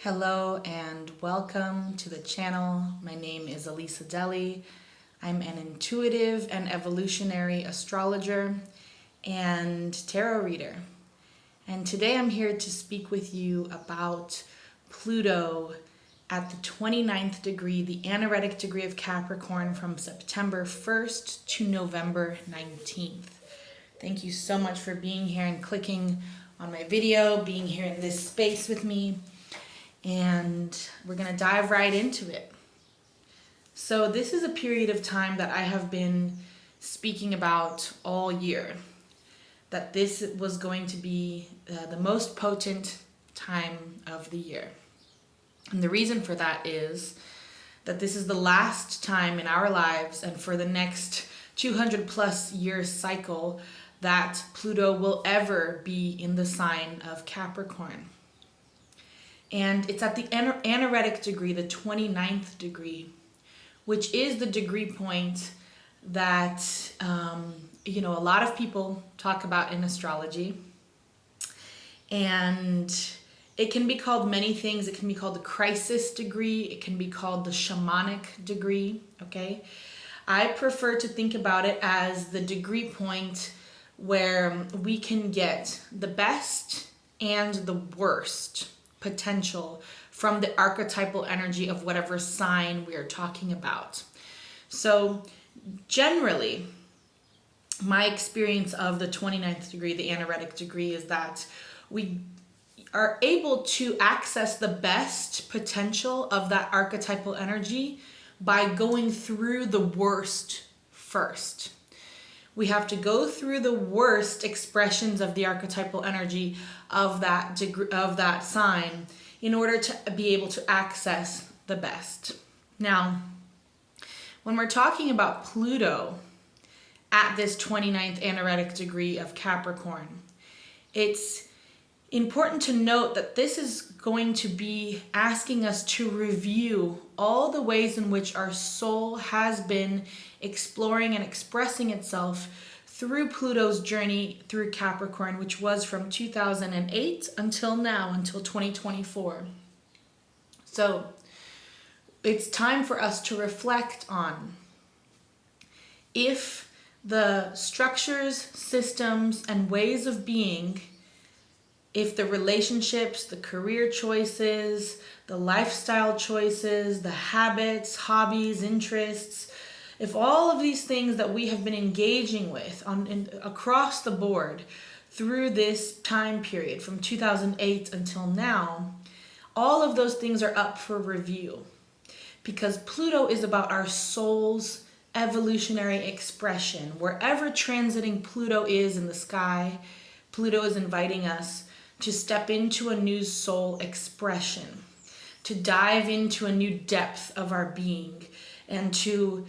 Hello and welcome to the channel. My name is Elis Adelle. I'm an intuitive and evolutionary astrologer and tarot reader. And today I'm here to speak with you about Pluto at the 29th degree, the anaretic degree of Capricorn, from September 1st to November 19th. Thank you so much for being here and clicking on my video, being here in this space with me. And we're going to dive right into it. So this is a period of time that I have been speaking about all year, that this was going to be the most potent time of the year. And the reason for that is that this is the last time in our lives and for the next 200 plus year cycle that Pluto will ever be in the sign of Capricorn. And it's at the anaretic degree, the 29th degree, which is the degree point that, a lot of people talk about in astrology. And it can be called many things. It can be called the crisis degree. It can be called the shamanic degree, okay? I prefer to think about it as the degree point where we can get the best and the worst potential from the archetypal energy of whatever sign we are talking about. So generally, my experience of the 29th degree, the anaretic degree, is that we are able to access the best potential of that archetypal energy by going through the worst first. We have to go through the worst expressions of the archetypal energy of that degree, of that sign, in order to be able to access the best. Now, when we're talking about Pluto at this 29th anaretic degree of Capricorn, it's important to note that this is going to be asking us to review all the ways in which our soul has been exploring and expressing itself through Pluto's journey through Capricorn, which was from 2008 until now, until 2024. So it's time for us to reflect on if the structures, systems, and ways of being, if the relationships, the career choices, the lifestyle choices, the habits, hobbies, interests, if all of these things that we have been engaging with across the board through this time period from 2008 until now, all of those things are up for review. Because Pluto is about our soul's evolutionary expression. Wherever transiting Pluto is in the sky, Pluto is inviting us to step into a new soul expression, to dive into a new depth of our being, and to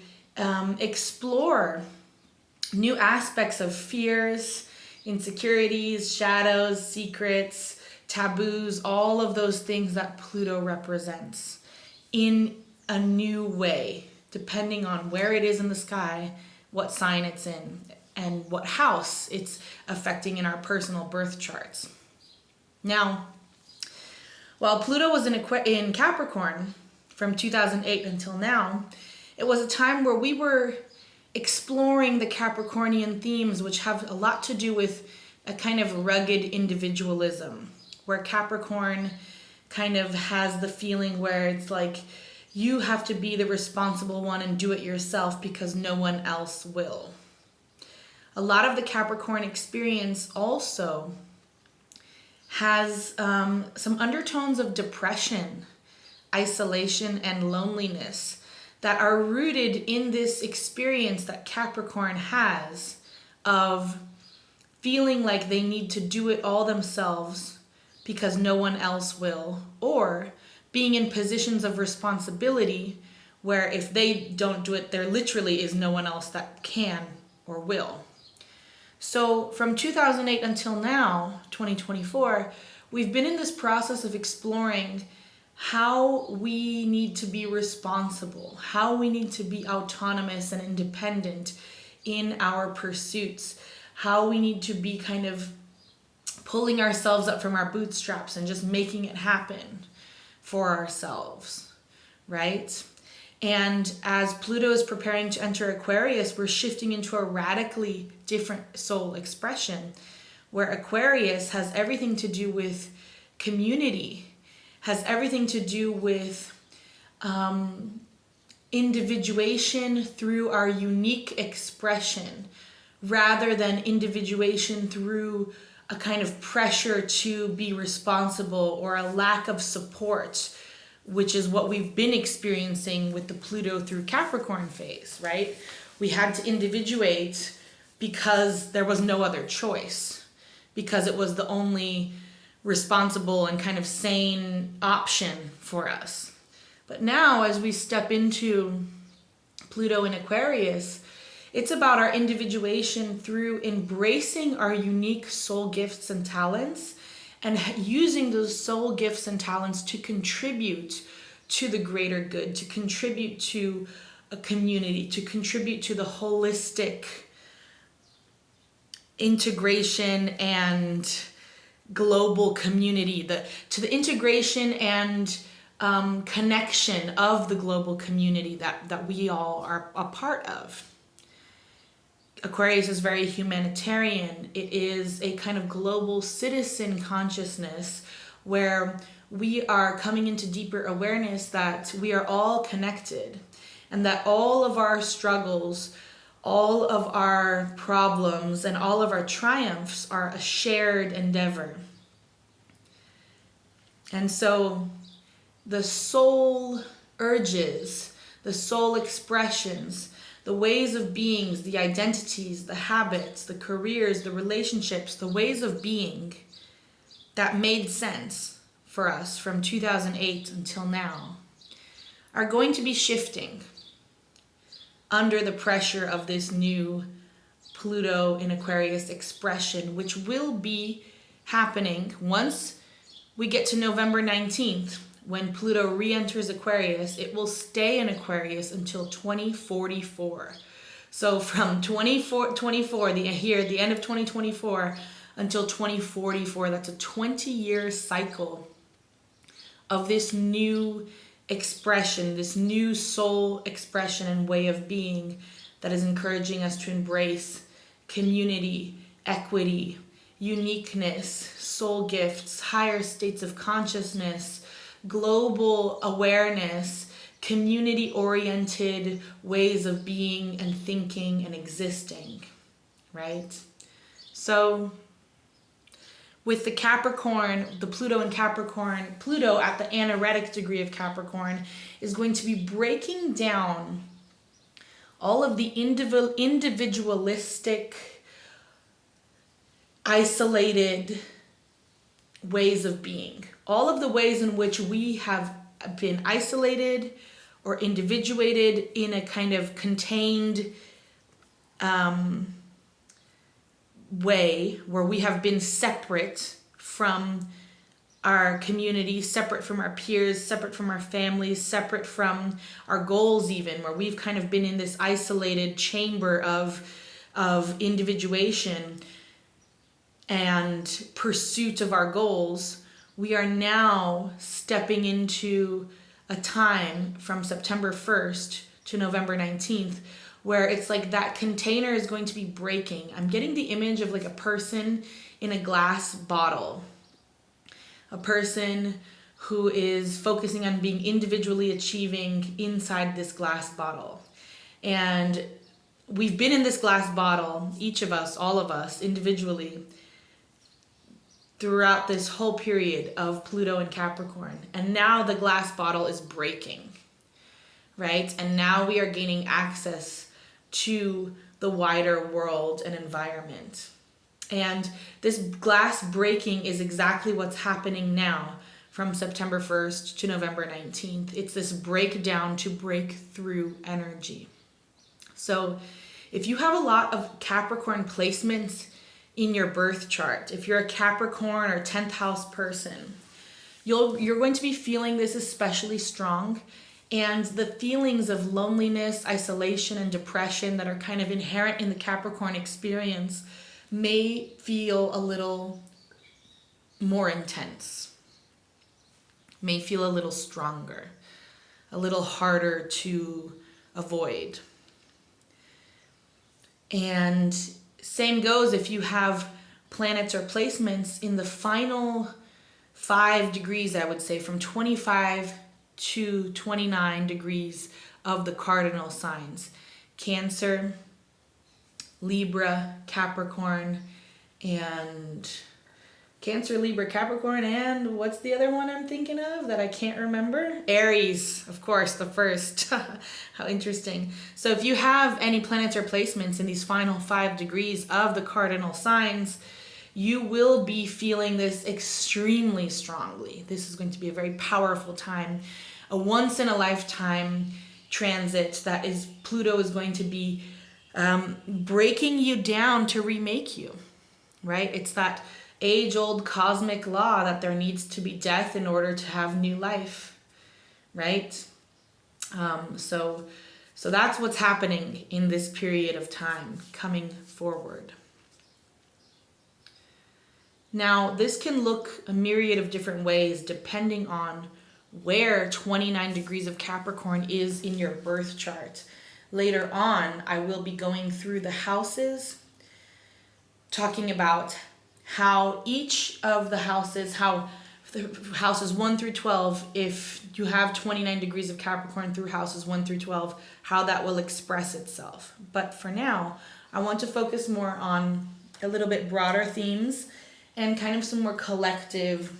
explore new aspects of fears, insecurities, shadows, secrets, taboos, all of those things that Pluto represents in a new way, depending on where it is in the sky, what sign it's in, and what house it's affecting in our personal birth charts. Now, while Pluto was in Capricorn from 2008 until now, it was a time where we were exploring the Capricornian themes, which have a lot to do with a kind of rugged individualism, where Capricorn kind of has the feeling where it's like you have to be the responsible one and do it yourself because no one else will. A lot of the Capricorn experience also has some undertones of depression, isolation, and loneliness that are rooted in this experience that Capricorn has of feeling like they need to do it all themselves because no one else will, or being in positions of responsibility where if they don't do it, there literally is no one else that can or will. So from 2008 until now, 2024, we've been in this process of exploring how we need to be responsible, how we need to be autonomous and independent in our pursuits, how we need to be kind of pulling ourselves up from our bootstraps and just making it happen. for ourselves, right? And as Pluto is preparing to enter Aquarius, we're shifting into a radically different soul expression, where Aquarius has everything to do with community, has everything to do with individuation through our unique expression, rather than individuation through a kind of pressure to be responsible or a lack of support, which is what we've been experiencing with the Pluto through Capricorn phase, right? We had to individuate because there was no other choice, because it was the only responsible and kind of sane option for us. But now, as we step into Pluto in Aquarius, it's about our individuation through embracing our unique soul gifts and talents, and using those soul gifts and talents to contribute to the greater good, to contribute to a community, to contribute to the holistic integration and global community, to the integration and connection of the global community that we all are a part of. Aquarius is very humanitarian. It is a kind of global citizen consciousness where we are coming into deeper awareness that we are all connected, and that all of our struggles, all of our problems, and all of our triumphs are a shared endeavor. And so the soul urges, the soul expressions, the ways of beings, the identities, the habits, the careers, the relationships, the ways of being that made sense for us from 2008 until now are going to be shifting under the pressure of this new Pluto in Aquarius expression, which will be happening once we get to November 19th. When Pluto re-enters Aquarius, it will stay in Aquarius until 2044. So from 2024, the end of 2024, until 2044, that's a 20-year cycle of this new expression, this new soul expression and way of being that is encouraging us to embrace community, equity, uniqueness, soul gifts, higher states of consciousness, global awareness, community-oriented ways of being and thinking and existing, right? So with the Capricorn, the Pluto in Capricorn, Pluto at the anaretic degree of Capricorn is going to be breaking down all of the individualistic, isolated ways of being. All of the ways in which we have been isolated or individuated in a kind of contained way, where we have been separate from our community, separate from our peers, separate from our families, separate from our goals even, where we've kind of been in this isolated chamber of individuation and pursuit of our goals. We are now stepping into a time from September 1st to November 19th where it's like that container is going to be breaking. I'm getting the image of like a person in a glass bottle, a person who is focusing on being individually achieving inside this glass bottle. And we've been in this glass bottle, each of us, all of us individually, throughout this whole period of Pluto and Capricorn. And now the glass bottle is breaking, right? And now we are gaining access to the wider world and environment. And this glass breaking is exactly what's happening now from September 1st to November 19th. It's this breakdown to break through energy. So if you have a lot of Capricorn placements in your birth chart, if you're a Capricorn or 10th house person, you're going to be feeling this especially strong. And the feelings of loneliness, isolation, and depression that are kind of inherent in the Capricorn experience may feel a little more intense. may feel a little stronger, a little harder to avoid. And same goes if you have planets or placements in the final 5 degrees, I would say, from 25 to 29 degrees of the cardinal signs. Cancer, Libra, Capricorn, and Cancer, Libra, Capricorn, and what's the other one I'm thinking of that I can't remember? Aries, of course, the first. How interesting. So if you have any planets or placements in these final 5 degrees of the cardinal signs, you will be feeling this extremely strongly. This is going to be a very powerful time, a once in a lifetime transit that is, Pluto is going to be breaking you down to remake you, right? It's that age-old cosmic law that there needs to be death in order to have new life, right? So that's what's happening in this period of time coming forward. Now, this can look a myriad of different ways depending on where 29 degrees of Capricorn is in your birth chart. Later on, I will be going through the houses, talking about how each of the houses, how the houses 1 through 12, if you have 29 degrees of Capricorn through houses 1 through 12, how that will express itself. But for now, I want to focus more on a little bit broader themes and kind of some more collective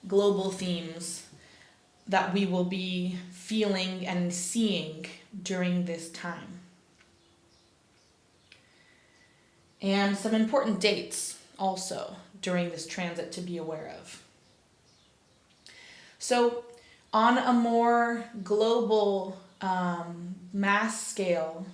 global themes that we will be feeling and seeing during this time. And some important dates also during this transit to be aware of. So on a more global mass scale,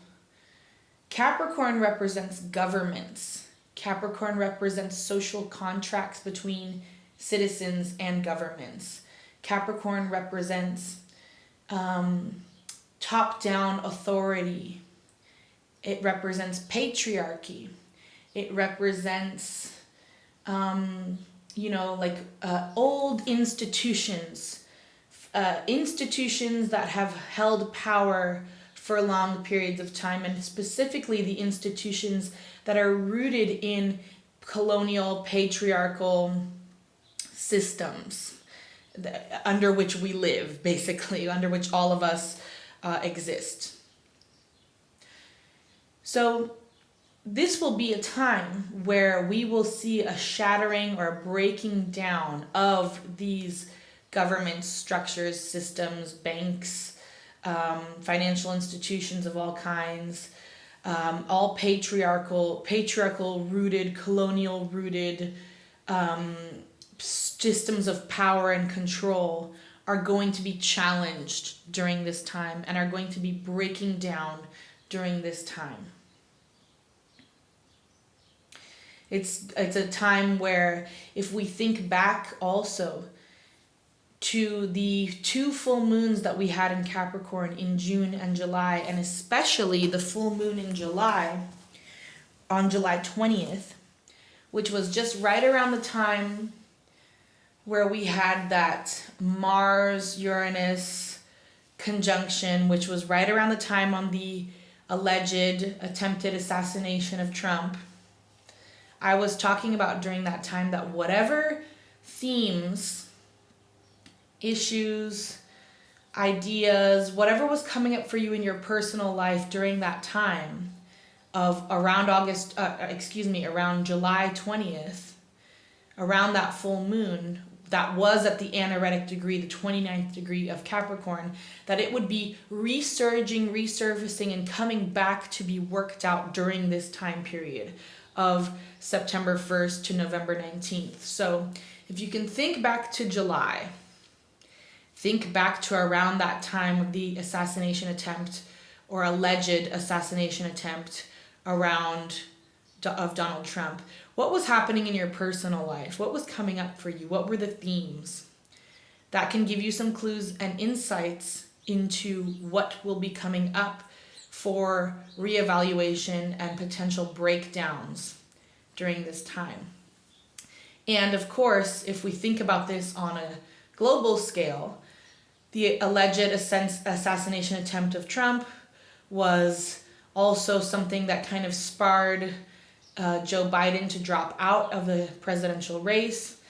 Capricorn represents governments. Capricorn represents social contracts between citizens and governments. Capricorn represents top-down authority. It represents patriarchy. It represents, old institutions, institutions that have held power for long periods of time, and specifically the institutions that are rooted in colonial, patriarchal systems under which we live, basically, under which all of us exist. So this will be a time where we will see a shattering or a breaking down of these government structures, systems, banks, financial institutions of all kinds, all patriarchal rooted, colonial rooted systems of power and control are going to be challenged during this time and are going to be breaking down during this time. It's a time where, if we think back also to the 2 full moons that we had in Capricorn in June and July, and especially the full moon in July, on July 20th, which was just right around the time where we had that Mars-Uranus conjunction, which was right around the time on the alleged attempted assassination of Trump. I was talking about during that time that whatever themes, issues, ideas, whatever was coming up for you in your personal life during that time of around July 20th, around that full moon, that was at the anaretic degree, the 29th degree of Capricorn, that it would be resurfacing and coming back to be worked out during this time period of September 1st to November 19th. So if you can think back to July, think back to around that time of the assassination attempt or alleged assassination attempt of Donald Trump. What was happening in your personal life? What was coming up for you? What were the themes? That can give you some clues and insights into what will be coming up for reevaluation and potential breakdowns during this time. And of course, if we think about this on a global scale, the alleged assassination attempt of Trump was also something that kind of sparred Joe Biden to drop out of the presidential race.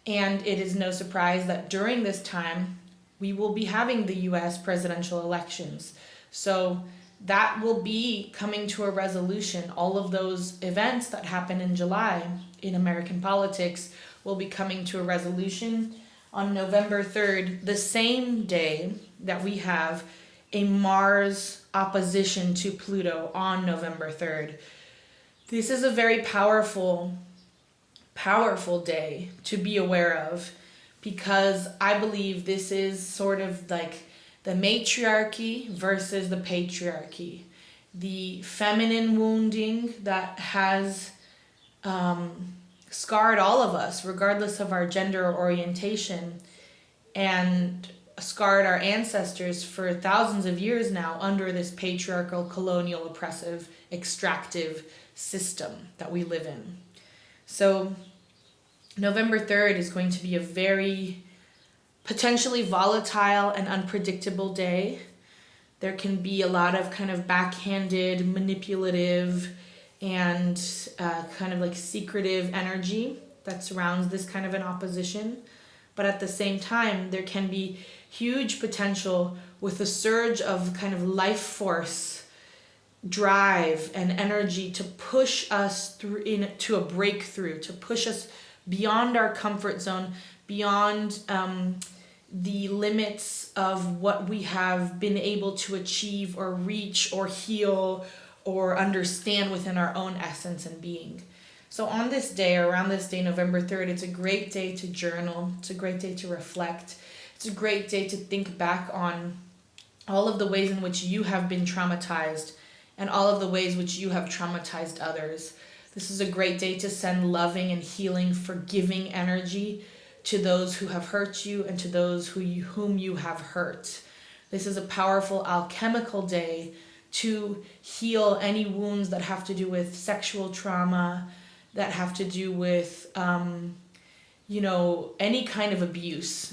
And it is no surprise that during this time, we will be having the US presidential elections. So that will be coming to a resolution. All of those events that happened in July in American politics will be coming to a resolution on November 3rd, the same day that we have a Mars opposition to Pluto on November 3rd. This is a very powerful day to be aware of, because I believe this is sort of like the matriarchy versus the patriarchy. The feminine wounding that has scarred all of us, regardless of our gender or orientation, and scarred our ancestors for thousands of years now under this patriarchal, colonial, oppressive, extractive system that we live in. So November 3rd is going to be a very potentially volatile and unpredictable day. There can be a lot of kind of backhanded, manipulative, and kind of like secretive energy that surrounds this kind of an opposition. But at the same time, there can be huge potential with a surge of kind of life force, drive, and energy to push us through into a breakthrough, to push us beyond our comfort zone, beyond the limits of what we have been able to achieve or reach or heal or understand within our own essence and being. So on this day, or around this day, November 3rd, it's a great day to journal. It's a great day to reflect. It's a great day to think back on all of the ways in which you have been traumatized and all of the ways which you have traumatized others. This is a great day to send loving and healing, forgiving energy to those who have hurt you and to those whom you have hurt. This is a powerful alchemical day to heal any wounds that have to do with sexual trauma, that have to do with, any kind of abuse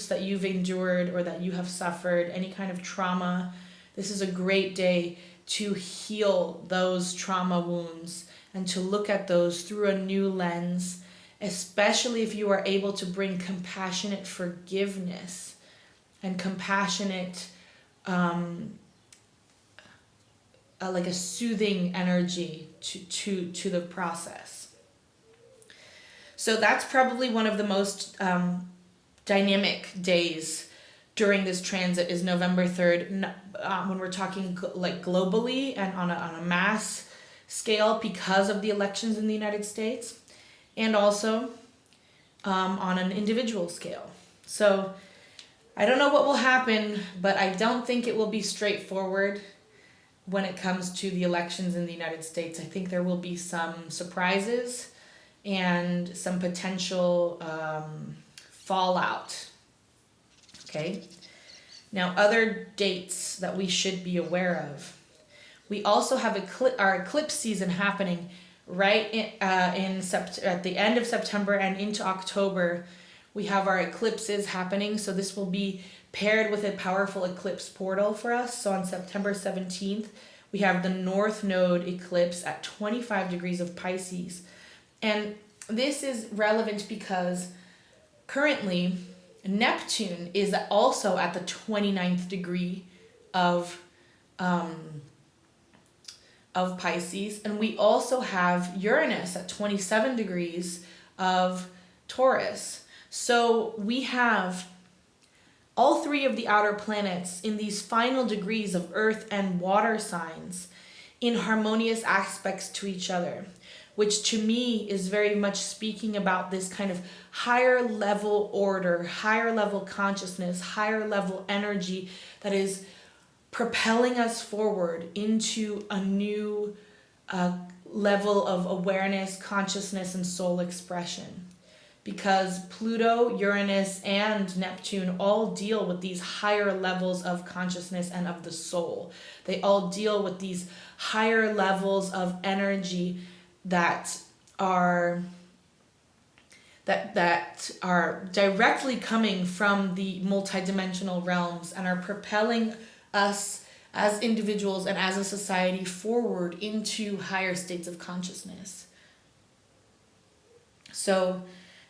that you've endured or that you have suffered, any kind of trauma. This is a great day to heal those trauma wounds and to look at those through a new lens, especially if you are able to bring compassionate forgiveness and compassionate, like a soothing energy to the process. So that's probably one of the most dynamic days during this transit is November 3rd, when we're talking like globally and on a mass scale because of the elections in the United States, and also on an individual scale. So I don't know what will happen, but I don't think it will be straightforward when it comes to the elections in the United States. I think there will be some surprises and some potential fallout. Okay. Now, other dates that we should be aware of. We also have our eclipse season happening right at the end of September and into October. We have our eclipses happening, so this will be paired with a powerful eclipse portal for us. So on September 17th, we have the North Node eclipse at 25 degrees of Pisces. And this is relevant because currently Neptune is also at the 29th degree of Pisces, and we also have Uranus at 27 degrees of Taurus. So we have all three of the outer planets in these final degrees of earth and water signs in harmonious aspects to each other, which to me is very much speaking about this kind of higher level order, higher level consciousness, higher level energy that is propelling us forward into a new level of awareness, consciousness, and soul expression. Because Pluto, Uranus, and Neptune all deal with these higher levels of consciousness and of the soul. They all deal with these higher levels of energy that are that are directly coming from the multidimensional realms and are propelling us as individuals and as a society forward into higher states of consciousness. So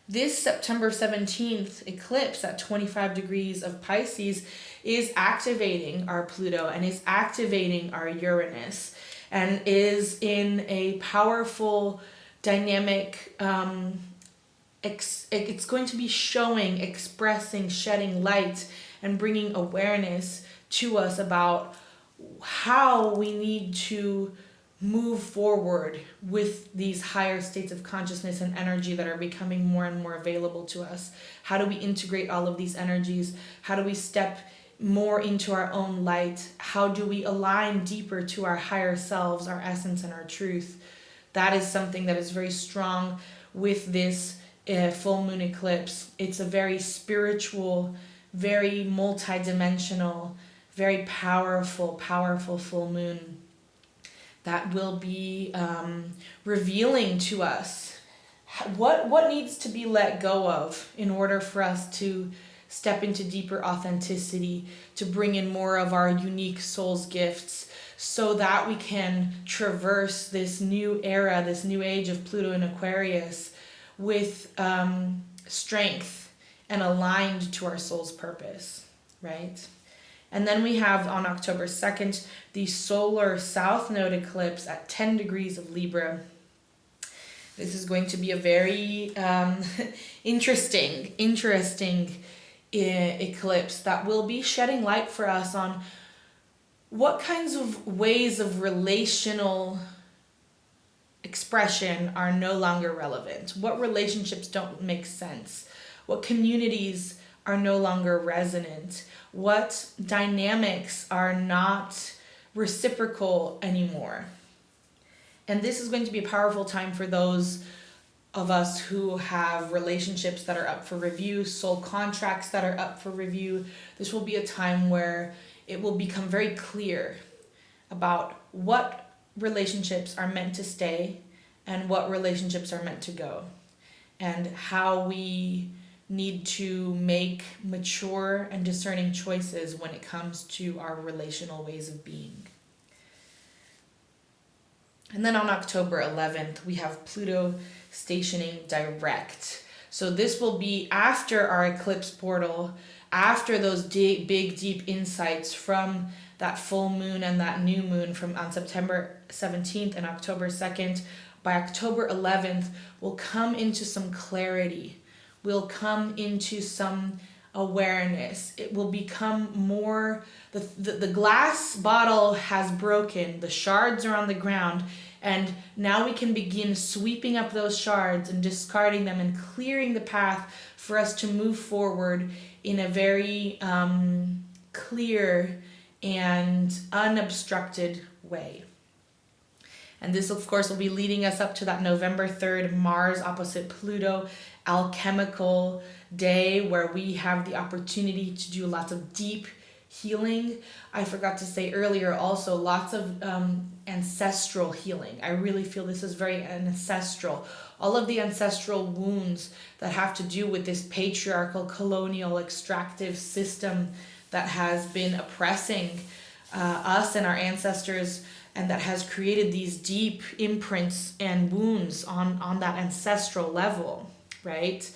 this September 17th eclipse at 25 degrees of Pisces is activating our Pluto and is activating our Uranus and is in a powerful dynamic. It's going to be showing, expressing, shedding light and bringing awareness to us about how we need to move forward with these higher states of consciousness and energy that are becoming more and more available to us. How do we integrate all of these energies? How do we step more into our own light? How do we align deeper to our higher selves, our essence, and our truth? That is something that is very strong with this full moon eclipse. It's a very spiritual, very multidimensional, very powerful full moon that will be revealing to us what needs to be let go of in order for us to step into deeper authenticity, to bring in more of our unique soul's gifts, so that we can traverse this new era, this new age of Pluto and Aquarius with strength and aligned to our soul's purpose, right? And then we have on October 2nd, the solar south node eclipse at 10 degrees of Libra. This is going to be a very interesting eclipse that will be shedding light for us on what kinds of ways of relational expression are no longer relevant, what relationships don't make sense, what communities are no longer resonant, what dynamics are not reciprocal anymore. And this is going to be a powerful time for those of us who have relationships that are up for review, soul contracts that are up for review. This will be a time where it will become very clear about what relationships are meant to stay and what relationships are meant to go, and how we need to make mature and discerning choices when it comes to our relational ways of being. And then on October 11th, we have Pluto stationing direct. So this will be after our eclipse portal, after those big, deep insights from that full moon and that new moon from on September 17th and October 2nd. By October 11th, we'll come into some clarity. We'll come into some awareness. It will become more, the glass bottle has broken, the shards are on the ground, and now we can begin sweeping up those shards and discarding them and clearing the path for us to move forward in a very clear and unobstructed way. And this, of course, will be leading us up to that November 3rd, Mars opposite Pluto, alchemical day, where we have the opportunity to do lots of deep healing. I forgot to say earlier also, lots of ancestral healing. I really feel this is very ancestral. All of the ancestral wounds that have to do with this patriarchal, colonial, extractive system that has been oppressing us and our ancestors, and that has created these deep imprints and wounds on that ancestral level, right?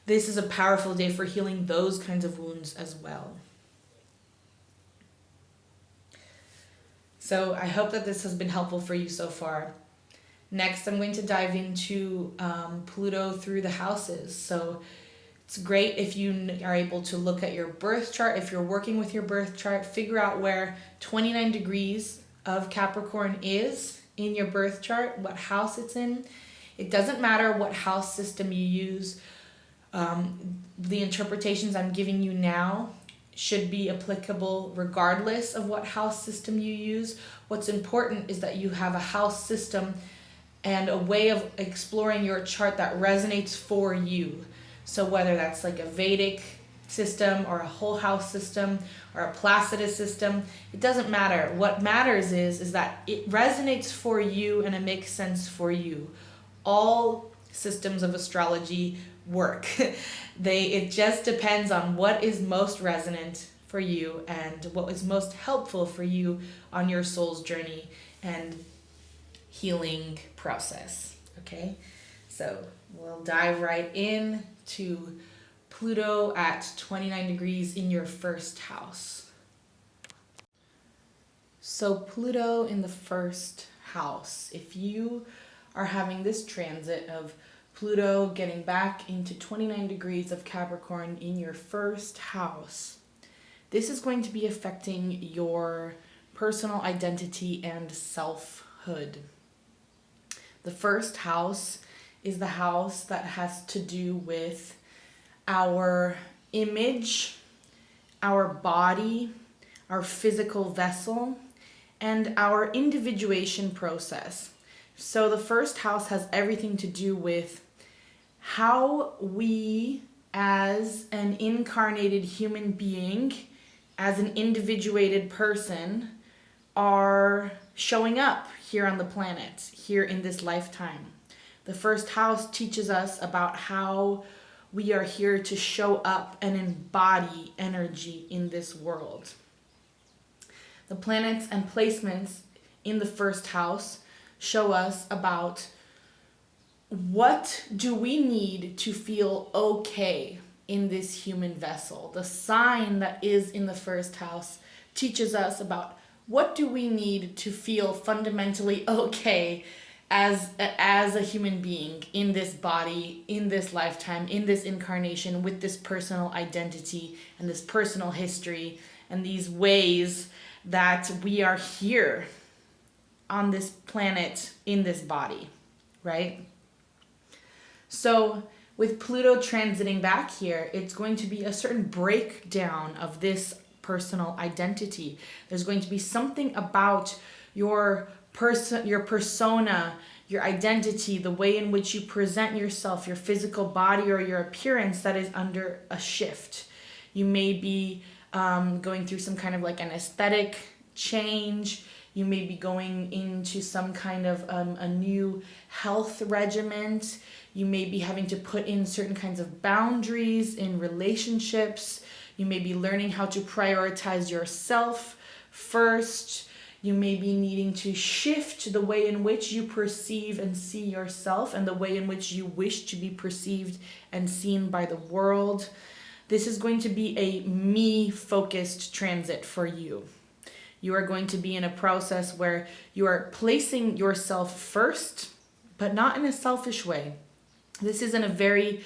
This is a powerful day for healing those kinds of wounds as well. So I hope that this has been helpful for you so far. Next, I'm going to dive into Pluto through the houses. So it's great if you are able to look at your birth chart. If you're working with your birth chart, figure out where 29 degrees of Capricorn is in your birth chart, what house it's in. It doesn't matter what house system you use. The interpretations I'm giving you now should be applicable regardless of what house system you use. What's important is that you have a house system and a way of exploring your chart that resonates for you. So whether that's like a Vedic system or a whole house system or a Placidus system, it doesn't matter. What matters is that it resonates for you and it makes sense for you. All systems of astrology work. It just depends on what is most resonant for you and what is most helpful for you on your soul's journey and healing process. Okay, so we'll dive right in to Pluto at 29 degrees in your first house. So Pluto in the first house, if you are having this transit of Pluto getting back into 29 degrees of Capricorn in your first house, this is going to be affecting your personal identity and selfhood. The first house is the house that has to do with our image, our body, our physical vessel, and our individuation process. So the first house has everything to do with how we, as an incarnated human being, as an individuated person, are showing up here on the planet, here in this lifetime. The first house teaches us about how we are here to show up and embody energy in this world. The planets and placements in the first house show us about what do we need to feel okay in this human vessel. The sign that is in the first house teaches us about what do we need to feel fundamentally okay as a human being in this body, in this lifetime, in this incarnation, with this personal identity and this personal history and these ways that we are here on this planet in this body, right? So with Pluto transiting back here, it's going to be a certain breakdown of this personal identity. There's going to be something about your persona, your identity, the way in which you present yourself, your physical body or your appearance that is under a shift. You may be going through some kind of like an aesthetic change. You may be going into some kind of a new health regimen. You may be having to put in certain kinds of boundaries in relationships. You may be learning how to prioritize yourself first. You may be needing to shift the way in which you perceive and see yourself and the way in which you wish to be perceived and seen by the world. This is going to be a me-focused transit for you. You are going to be in a process where you are placing yourself first, but not in a selfish way. This is in a very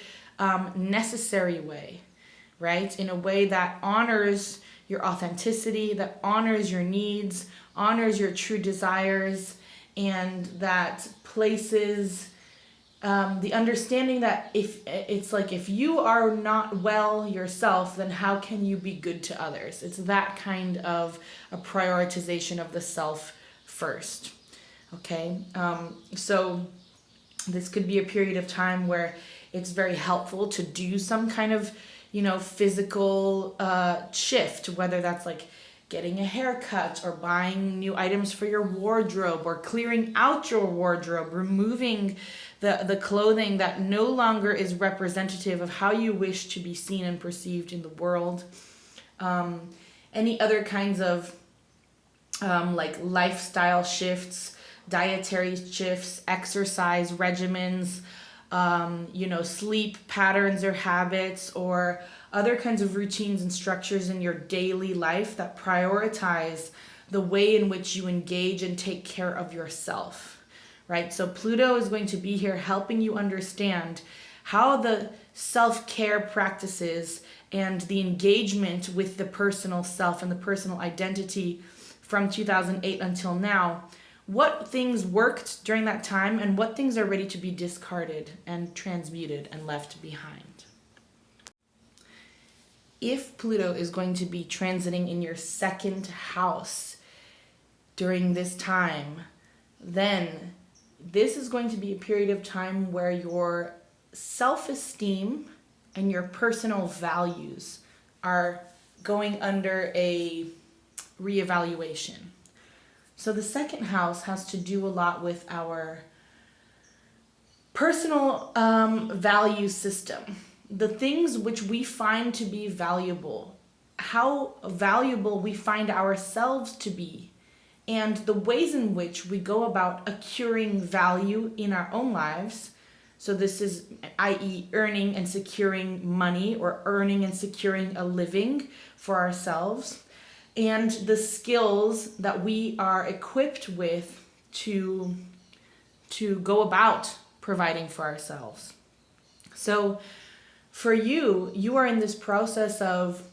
necessary way, right? In a way that honors your authenticity, that honors your needs, honors your true desires, and that places the understanding that if you are not well yourself, then how can you be good to others? It's that kind of a prioritization of the self first. Okay, so this could be a period of time where it's very helpful to do some kind of physical shift, whether that's like getting a haircut or buying new items for your wardrobe or clearing out your wardrobe, removing the clothing that no longer is representative of how you wish to be seen and perceived in the world. Any other kinds of like lifestyle shifts, dietary shifts, exercise regimens, sleep patterns or habits, or other kinds of routines and structures in your daily life that prioritize the way in which you engage and take care of yourself, right? So Pluto is going to be here helping you understand how the self-care practices and the engagement with the personal self and the personal identity from 2008 until now, what things worked during that time and what things are ready to be discarded and transmuted and left behind. If Pluto is going to be transiting in your second house during this time, then this is going to be a period of time where your self-esteem and your personal values are going under a reevaluation. So the second house has to do a lot with our Personal value system. The things which we find to be valuable, how valuable we find ourselves to be, and the ways in which we go about accruing value in our own lives. So this is, i.e., earning and securing money, or earning and securing a living for ourselves, and the skills that we are equipped with to go about providing for ourselves. So for you, you are in this process of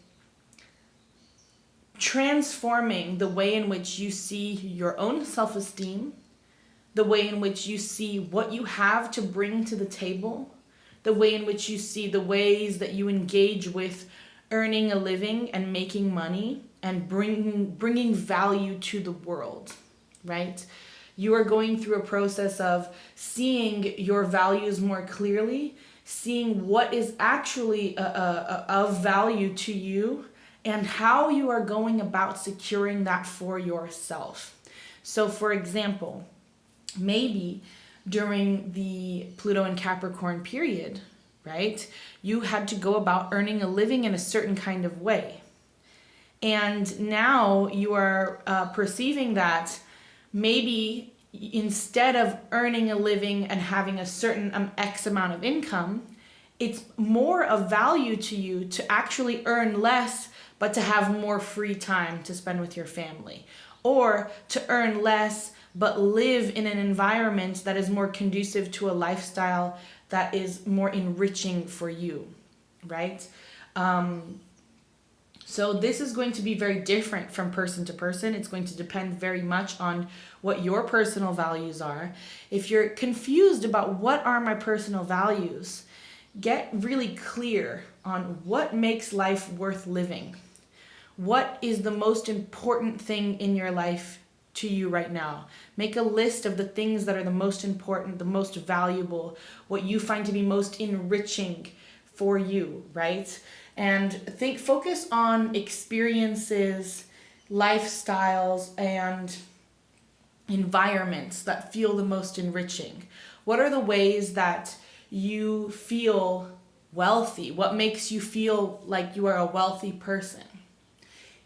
transforming the way in which you see your own self-esteem, the way in which you see what you have to bring to the table, the way in which you see the ways that you engage with earning a living and making money and bringing value to the world, right? You are going through a process of seeing your values more clearly, seeing what is actually of value to you, and how you are going about securing that for yourself. So for example, maybe during the Pluto and Capricorn period, right, you had to go about earning a living in a certain kind of way. And now you are perceiving that maybe instead of earning a living and having a certain X amount of income, it's more of value to you to actually earn less, but to have more free time to spend with your family. Or to earn less, but live in an environment that is more conducive to a lifestyle that is more enriching for you, right? So this is going to be very different from person to person. It's going to depend very much on what your personal values are. If you're confused about what are my personal values, get really clear on what makes life worth living. What is the most important thing in your life to you right now? Make a list of the things that are the most important, the most valuable, what you find to be most enriching for you, right? And focus on experiences, lifestyles, and environments that feel the most enriching. What are the ways that you feel wealthy? What makes you feel like you are a wealthy person?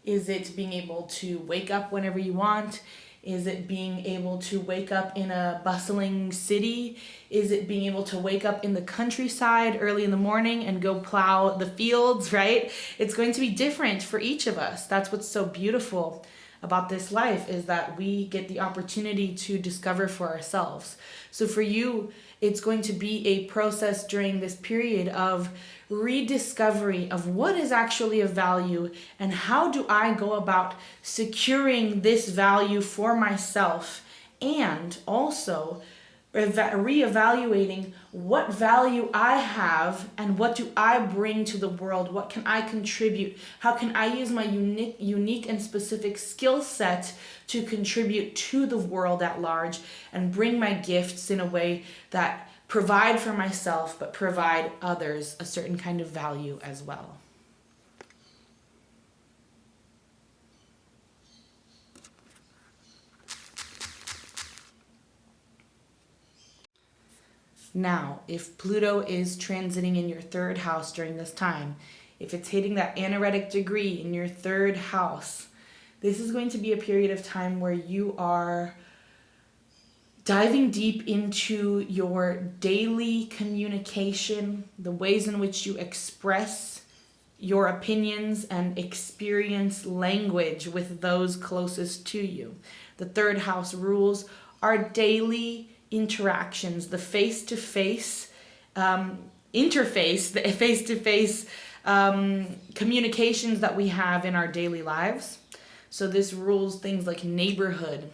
Is it being able to wake up whenever you want? Is it being able to wake up in a bustling city? Is it being able to wake up in the countryside early in the morning and go plow the fields, right? It's going to be different for each of us. That's what's so beautiful about this life, is that we get the opportunity to discover for ourselves. So for you, it's going to be a process during this period of rediscovery of what is actually of value and how do I go about securing this value for myself, and also reevaluating what value I have and what do I bring to the world. What can I contribute? How can I use my unique and specific skill set to contribute to the world at large and bring my gifts in a way that provide for myself but provide others a certain kind of value as well. Now, if Pluto is transiting in your third house during this time, if it's hitting that anaretic degree in your third house, this is going to be a period of time where you are diving deep into your daily communication, the ways in which you express your opinions and experience language with those closest to you. The third house rules our daily interactions, the face-to-face interface, the face-to-face communications that we have in our daily lives. So this rules things like neighborhood,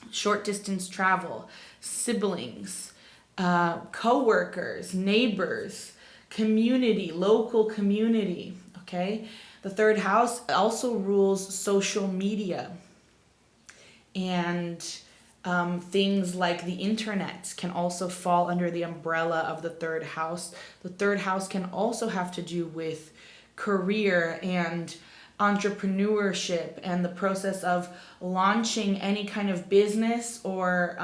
short distance travel, siblings, co-workers, neighbors, community, local community, okay? The third house also rules social media, and things like the internet can also fall under the umbrella of the third house. The third house can also have to do with career and entrepreneurship and the process of launching any kind of business or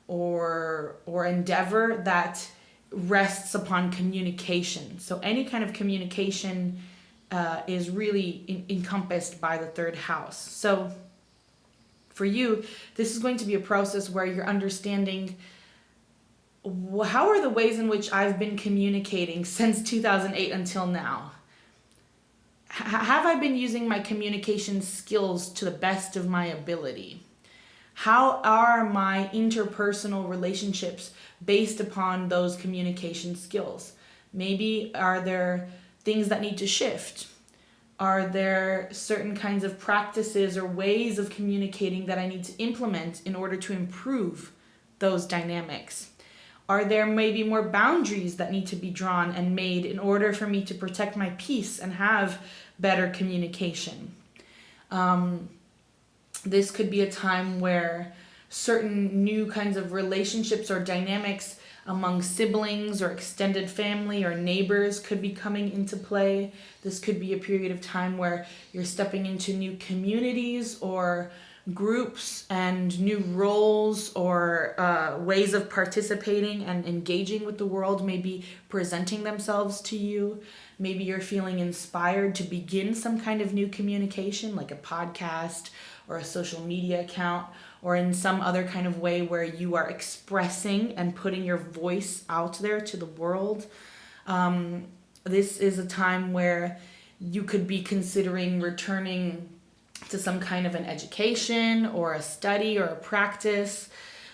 or endeavor that rests upon communication. So any kind of communication is really encompassed by the third house. So for you, this is going to be a process where you're understanding how are the ways in which I've been communicating since 2008 until now. Have I been using my communication skills to the best of my ability? How are my interpersonal relationships based upon those communication skills? Maybe are there things that need to shift? Are there certain kinds of practices or ways of communicating that I need to implement in order to improve those dynamics? Are there maybe more boundaries that need to be drawn and made in order for me to protect my peace and have better communication? This could be a time where certain new kinds of relationships or dynamics among siblings or extended family or neighbors could be coming into play. This could be a period of time where you're stepping into new communities or groups and new roles or ways of participating and engaging with the world may be presenting themselves to you. Maybe you're feeling inspired to begin some kind of new communication, like a podcast or a social media account, or in some other kind of way where you are expressing and putting your voice out there to the world. This is a time where you could be considering returning to some kind of an education or a study or a practice.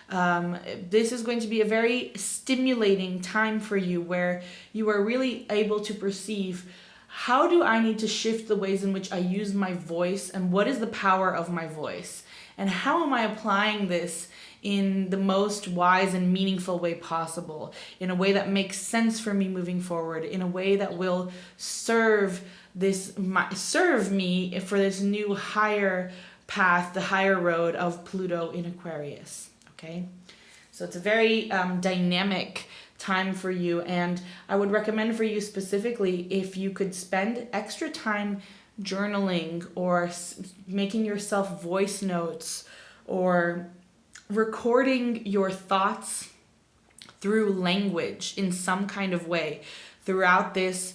This is going to be a very stimulating time for you where you are really able to perceive, how do I need to shift the ways in which I use my voice, and what is the power of my voice? And how am I applying this in the most wise and meaningful way possible, in a way that makes sense for me moving forward, in a way that will serve me for this new higher path, the higher road of Pluto in Aquarius. Okay, so it's a very dynamic time for you, and I would recommend for you specifically if you could spend extra time journaling or making yourself voice notes or recording your thoughts through language in some kind of way throughout this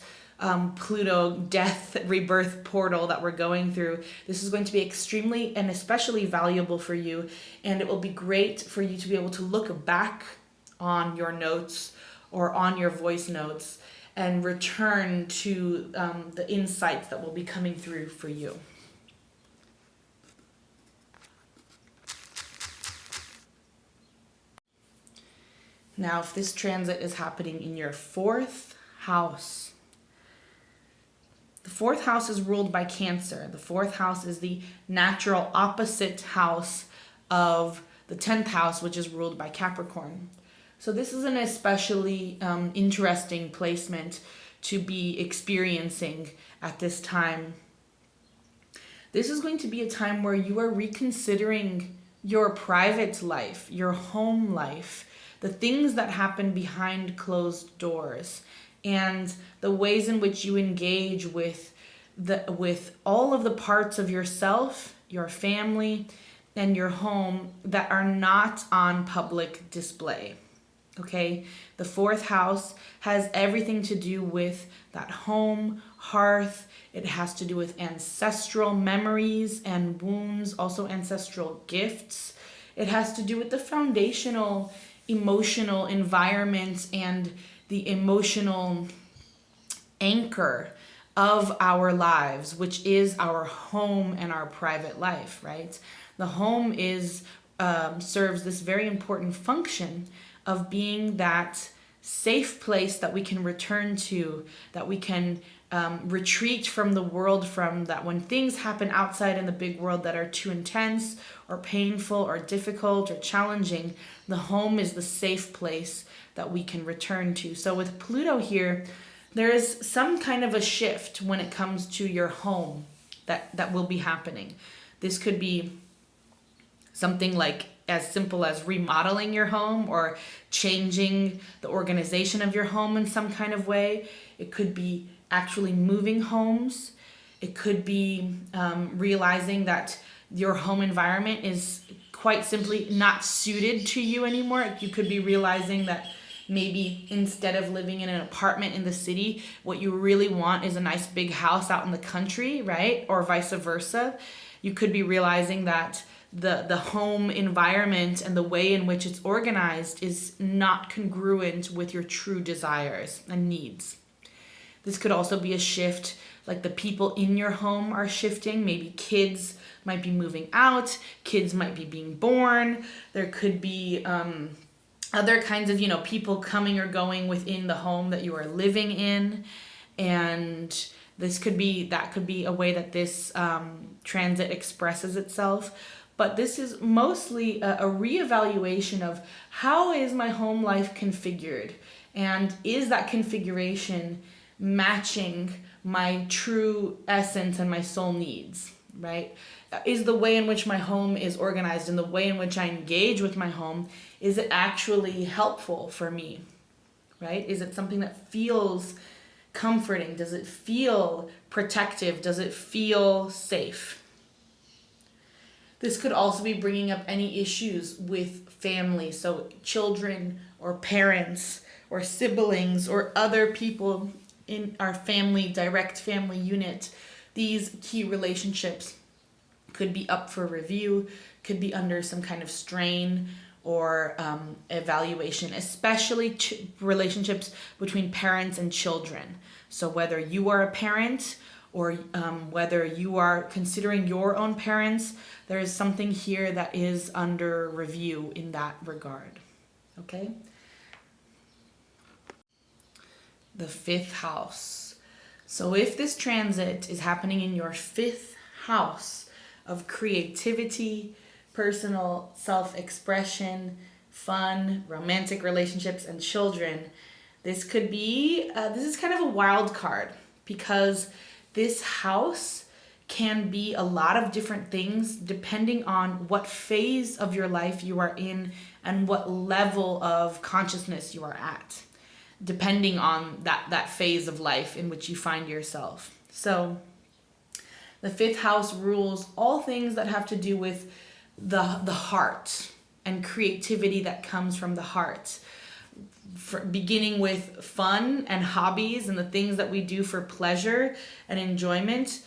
Pluto death rebirth portal that we're going through. This is going to be extremely and especially valuable for you, and it will be great for you to be able to look back on your notes or on your voice notes and return to the insights that will be coming through for you. Now, if this transit is happening in your fourth house, the fourth house is ruled by Cancer. The fourth house is the natural opposite house of the 10th house, which is ruled by Capricorn. So this is an especially interesting placement to be experiencing at this time. This is going to be a time where you are reconsidering your private life, your home life, the things that happen behind closed doors, and the ways in which you engage with all of the parts of yourself, your family, and your home that are not on public display. Okay, the fourth house has everything to do with that home, hearth. It has to do with ancestral memories and wounds, also ancestral gifts. It has to do with the foundational emotional environment and the emotional anchor of our lives, which is our home and our private life, right? The home serves this very important function of being that safe place that we can return to, that we can retreat from the world from, that when things happen outside in the big world that are too intense or painful or difficult or challenging, the home is the safe place that we can return to. So with Pluto here, there is some kind of a shift when it comes to your home that will be happening. This could be something like as simple as remodeling your home or changing the organization of your home in some kind of way. It could be actually moving homes. It could be realizing that your home environment is quite simply not suited to you anymore. You could be realizing that maybe instead of living in an apartment in the city, what you really want is a nice big house out in the country, right? Or vice versa. You could be realizing that the home environment and the way in which it's organized is not congruent with your true desires and needs. This could also be a shift, like the people in your home are shifting. Maybe kids might be moving out, kids might be being born. There could be other kinds of, people coming or going within the home that you are living in. And that could be a way that this transit expresses itself. But this is mostly a reevaluation of how is my home life configured? And is that configuration matching my true essence and my soul needs, right? Is the way in which my home is organized and the way in which I engage with my home, is it actually helpful for me, right? Is it something that feels comforting? Does it feel protective? Does it feel safe? This could also be bringing up any issues with family, so children or parents or siblings or other people in our family, direct family unit. These key relationships could be up for review, could be under some kind of strain or evaluation, especially relationships between parents and children. So whether you are a parent or whether you are considering your own parents, there is something here that is under review in that regard. Okay? The 5th house. So if this transit is happening in your 5th house of creativity, personal self-expression, fun, romantic relationships, and children, this could be, this is kind of a wild card because this house can be a lot of different things depending on what phase of your life you are in and what level of consciousness you are at, depending on that phase of life in which you find yourself. So the 5th house rules all things that have to do with the heart and creativity that comes from the heart. Beginning with fun and hobbies and the things that we do for pleasure and enjoyment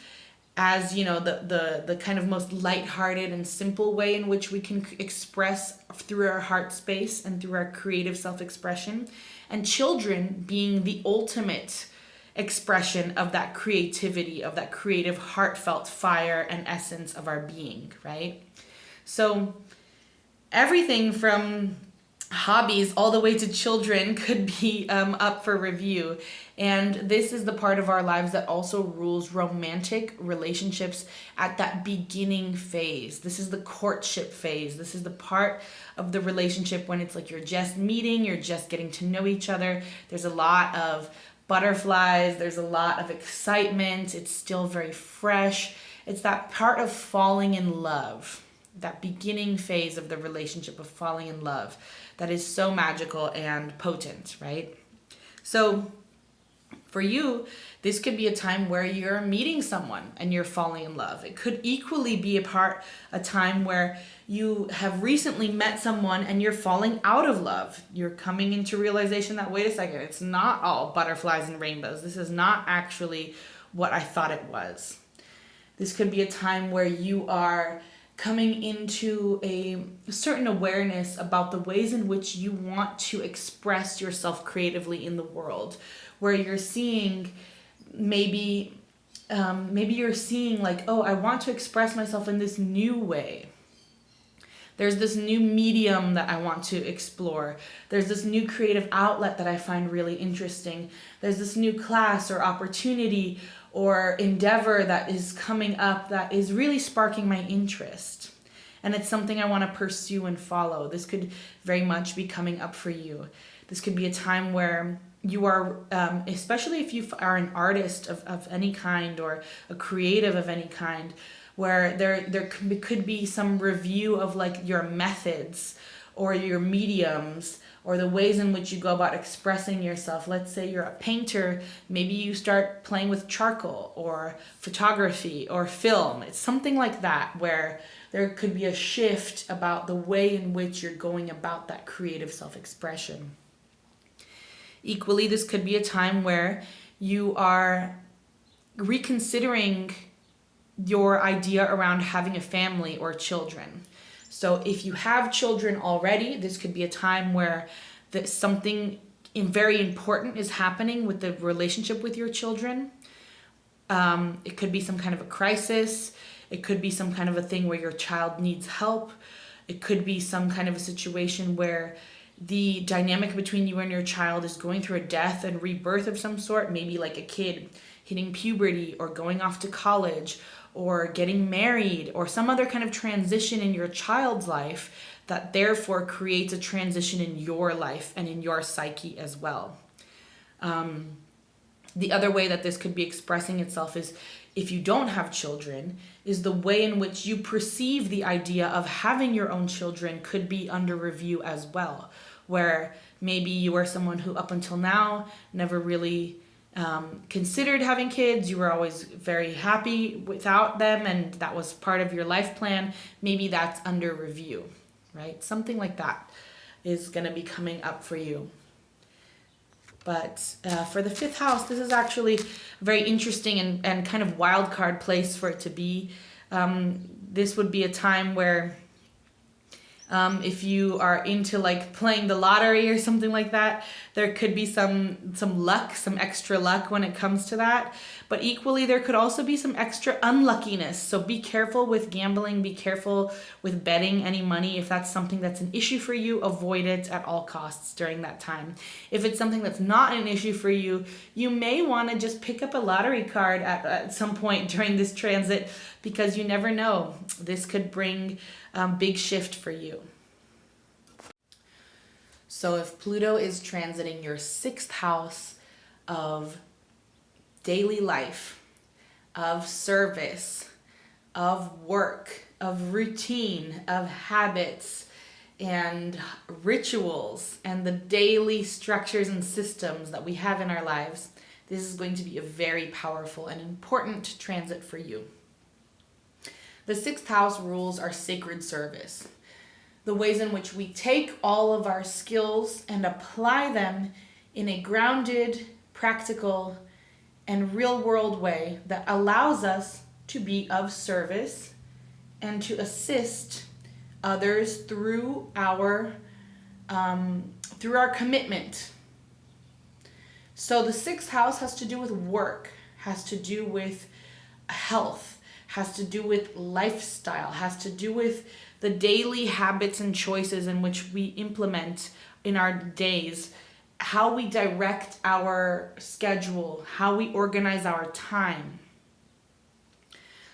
as, the kind of most lighthearted and simple way in which we can express through our heart space and through our creative self-expression. And children being the ultimate expression of that creativity, of that creative, heartfelt fire and essence of our being, right? So everything from hobbies all the way to children could be up for review. And this is the part of our lives that also rules romantic relationships at that beginning phase. This is the courtship phase. This is the part of the relationship when it's like you're just meeting, you're just getting to know each other. There's a lot of butterflies, there's a lot of excitement, it's still very fresh. It's that part of falling in love, that beginning phase of the relationship of falling in love that is so magical and potent, right? So for you, this could be a time where you're meeting someone and you're falling in love. It could equally be a time where you have recently met someone and you're falling out of love. You're coming into realization that, wait a second, it's not all butterflies and rainbows. This is not actually what I thought it was. This could be a time where you are coming into a certain awareness about the ways in which you want to express yourself creatively in the world, where you're seeing maybe you're seeing like, oh, I want to express myself in this new way. There's this new medium that I want to explore. There's this new creative outlet that I find really interesting. There's this new class or opportunity or endeavor that is coming up that is really sparking my interest. And it's something I want to pursue and follow. This could very much be coming up for you. This could be a time where you are, especially if you are an artist of any kind or a creative of any kind, where there could be some review of like your methods or your mediums, or the ways in which you go about expressing yourself. Let's say you're a painter, maybe you start playing with charcoal or photography or film. It's something like that, where there could be a shift about the way in which you're going about that creative self-expression. Equally, this could be a time where you are reconsidering your idea around having a family or children. So if you have children already, this could be a time where something very important is happening with the relationship with your children. It could be some kind of a crisis. It could be some kind of a thing where your child needs help. It could be some kind of a situation where the dynamic between you and your child is going through a death and rebirth of some sort, maybe like a kid hitting puberty or going off to college or getting married or some other kind of transition in your child's life that therefore creates a transition in your life and in your psyche as well. The other way that this could be expressing itself is, if you don't have children, is the way in which you perceive the idea of having your own children could be under review as well, where maybe you are someone who up until now never really considered having kids. You were always very happy without them, and that was part of your life plan. Maybe that's under review, right? Something like that is going to be coming up for you. But for the 5th house, this is actually a very interesting and kind of wild card place for it to be. This would be a time where if you are into like playing the lottery or something like that, there could be some luck, some extra luck when it comes to that. But equally, there could also be some extra unluckiness. So be careful with gambling. Be careful with betting any money. If that's something that's an issue for you, avoid it at all costs during that time. If it's something that's not an issue for you, you may want to just pick up a lottery card at some point during this transit, because you never know. This could bring big shift for you. So if Pluto is transiting your 6th house of daily life, of service, of work, of routine, of habits and rituals, and the daily structures and systems that we have in our lives, this is going to be a very powerful and important transit for you. The 6th house rules our sacred service, the ways in which we take all of our skills and apply them in a grounded, practical, and real-world way that allows us to be of service and to assist others through our commitment. So the 6th house has to do with work, has to do with health, has to do with lifestyle, has to do with the daily habits and choices in which we implement in our days, how we direct our schedule, how we organize our time.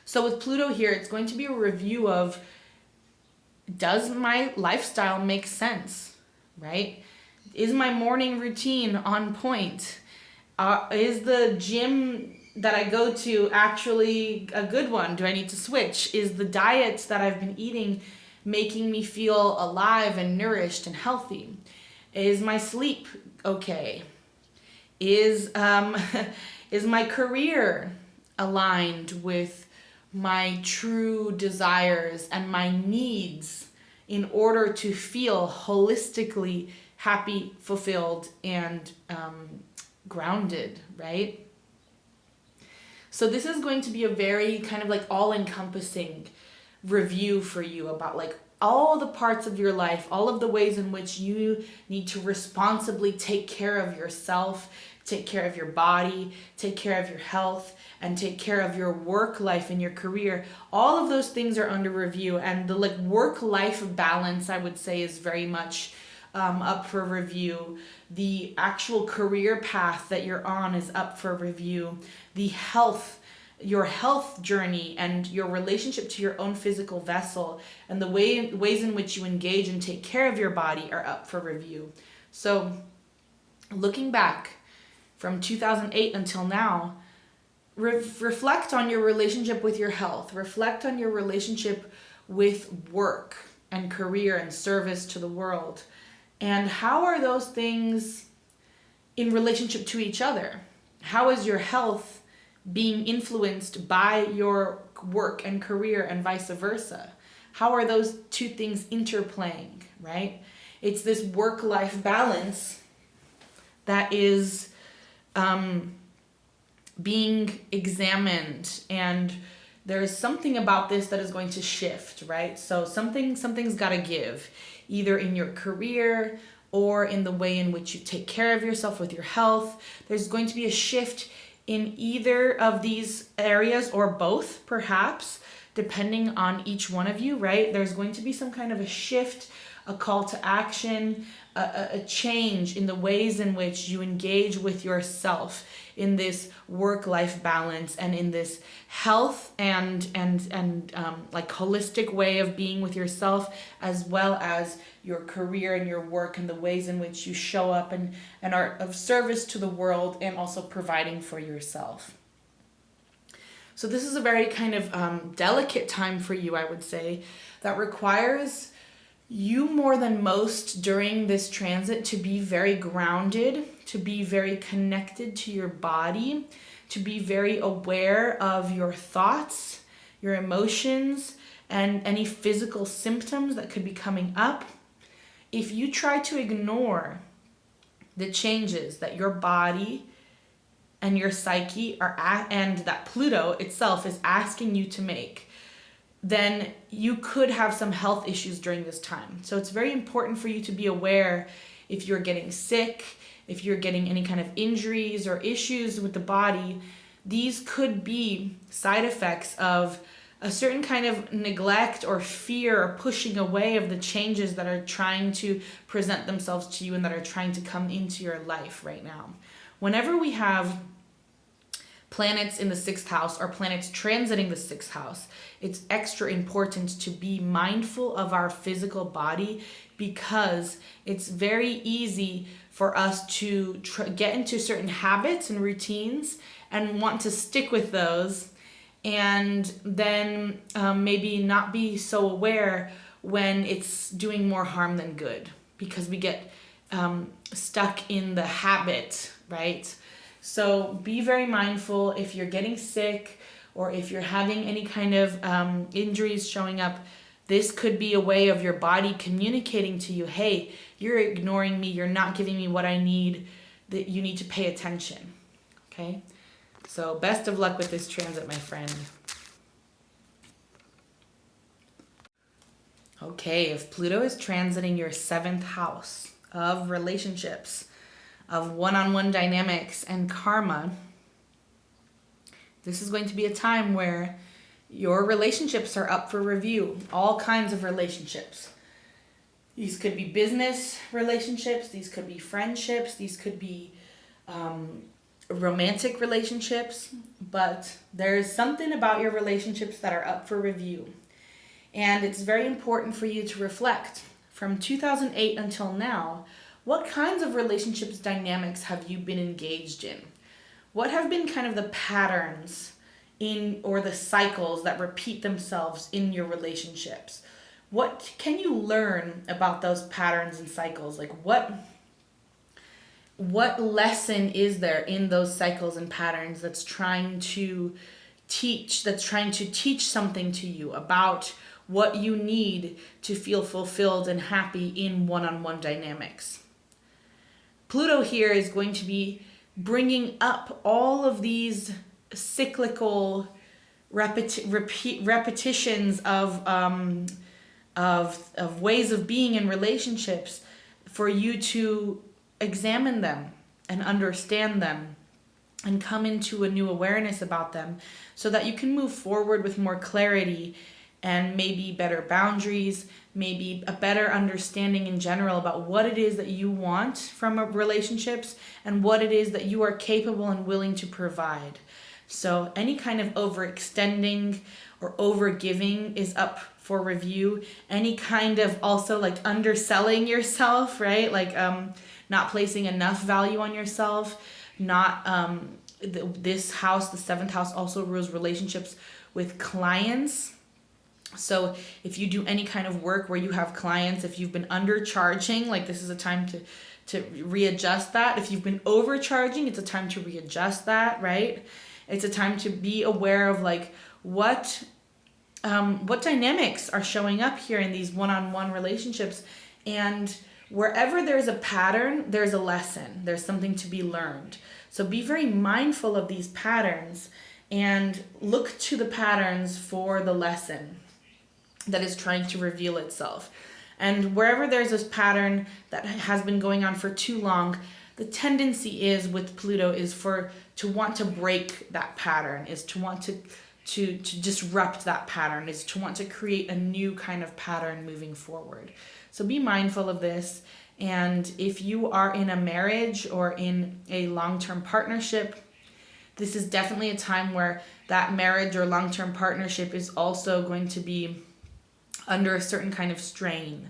So with Pluto here, it's going to be a review of, does my lifestyle make sense, right? Is my morning routine on point? Is the gym that I go to actually a good one? Do I need to switch? Is the diet that I've been eating making me feel alive and nourished and healthy? Is my sleep okay? Is my career aligned with my true desires and my needs in order to feel holistically happy, fulfilled, and grounded, right? So this is going to be a very kind of like all-encompassing review for you about like all the parts of your life, all of the ways in which you need to responsibly take care of yourself, take care of your body, take care of your health, and take care of your work life and your career. All of those things are under review, and the like work-life balance, I would say, is very much up for review. The actual career path that you're on is up for review. The health, your health journey and your relationship to your own physical vessel and the ways in which you engage and take care of your body are up for review. So looking back from 2008 until now, reflect on your relationship with your health. Reflect on your relationship with work. and career and service to the world? And how are those things in relationship to each other? How is your health being influenced by your work and career and vice versa? How are those two things interplaying, right? It's this work-life balance that is being examined, and there's something about this that is going to shift, right? So something's got to give, either in your career or in the way in which you take care of yourself with your health. There's going to be a shift in either of these areas, or both, perhaps, depending on each one of you, right? There's going to be some kind of a shift, a call to action, a change in the ways in which you engage with yourself in this work-life balance and in this health and like holistic way of being with yourself, as well as your career and your work and the ways in which you show up and are of service to the world, and also providing for yourself. So this is a very kind of delicate time for you, I would say, that requires you more than most during this transit to be very grounded, to be very connected to your body, to be very aware of your thoughts, your emotions, and any physical symptoms that could be coming up. If you try to ignore the changes that your body and your psyche are at, and that Pluto itself is asking you to make, then you could have some health issues during this time. So it's very important for you to be aware if you're getting sick, if you're getting any kind of injuries or issues with the body. These could be side effects of a certain kind of neglect or fear or pushing away of the changes that are trying to present themselves to you and that are trying to come into your life right now. Whenever we have planets in the 6th house or planets transiting the 6th house, it's extra important to be mindful of our physical body, because it's very easy for us to get into certain habits and routines and want to stick with those, and then maybe not be so aware when it's doing more harm than good, because we get stuck in the habit, right? So be very mindful if you're getting sick or if you're having any kind of injuries showing up. This could be a way of your body communicating to you, hey, you're ignoring me, you're not giving me what I need, that you need to pay attention, okay? So best of luck with this transit, my friend. Okay, if Pluto is transiting your 7th house of relationships, of one-on-one dynamics and karma, this is going to be a time where your relationships are up for review. All kinds of relationships. These could be business relationships, these could be friendships, these could be romantic relationships, but there's something about your relationships that are up for review. And it's very important for you to reflect from 2008 until now. What kinds of relationships dynamics have you been engaged in? What have been kind of the patterns in, or the cycles that repeat themselves in your relationships? What can you learn about those patterns and cycles? Like what lesson is there in those cycles and patterns that's trying to teach something to you about what you need to feel fulfilled and happy in one-on-one dynamics? Pluto here is going to be bringing up all of these cyclical repetitions of ways of being in relationships, for you to examine them and understand them and come into a new awareness about them, so that you can move forward with more clarity and maybe better boundaries, maybe a better understanding in general about what it is that you want from relationships and what it is that you are capable and willing to provide. So any kind of overextending or overgiving is up for review. Any kind of also like underselling yourself, right? Like not placing enough value on yourself, not this house, the 7th house, also rules relationships with clients. So if you do any kind of work where you have clients, if you've been undercharging, like this is a time to readjust that. If you've been overcharging, it's a time to readjust that, right? It's a time to be aware of like what dynamics are showing up here in these one-on-one relationships. And wherever there's a pattern, there's a lesson. There's something to be learned. So be very mindful of these patterns and look to the patterns for the lesson that is trying to reveal itself. And wherever there's this pattern that has been going on for too long, the tendency is with Pluto is to want to break that pattern, is to want to disrupt that pattern, is to want to create a new kind of pattern moving forward. So be mindful of this. And if you are in a marriage or in a long-term partnership, this is definitely a time where that marriage or long-term partnership is also going to be under a certain kind of strain,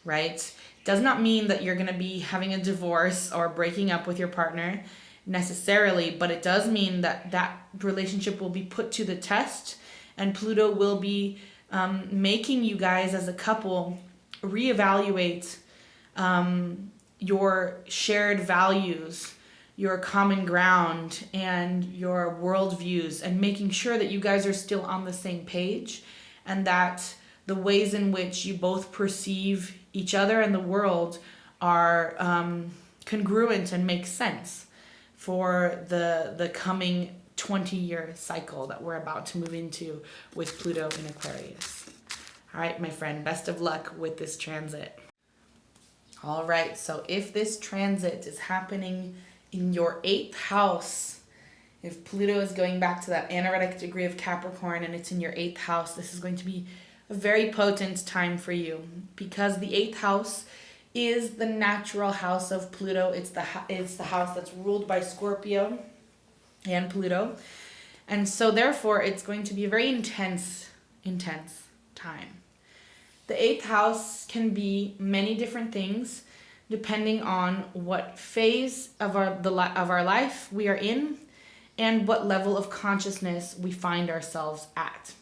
right? Does not mean that you're going to be having a divorce or breaking up with your partner necessarily, but it does mean that that relationship will be put to the test, and Pluto will be making you guys as a couple reevaluate your shared values, your common ground, and your worldviews, and making sure that you guys are still on the same page, and that the ways in which you both perceive each other and the world are congruent and make sense for the coming 20-year cycle that we're about to move into with Pluto in Aquarius. All right, my friend, best of luck with this transit. All right, so if this transit is happening in your 8th house, if Pluto is going back to that anaretic degree of Capricorn and it's in your 8th house, this is going to be a very potent time for you, because the 8th house is the natural house of Pluto. It's the house that's ruled by Scorpio and Pluto. And so therefore it's going to be a very intense time. The 8th house can be many different things depending on what phase of our life we are in and what level of consciousness we find ourselves at.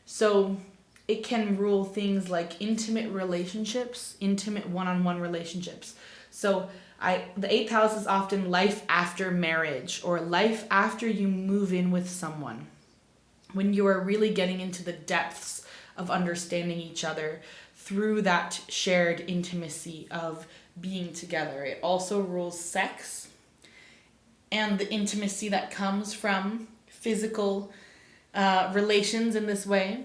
So it can rule things like intimate relationships, intimate one-on-one relationships. So the 8th house is often life after marriage or life after you move in with someone, when you are really getting into the depths of understanding each other through that shared intimacy of being together. It also rules sex and the intimacy that comes from physical relations in this way.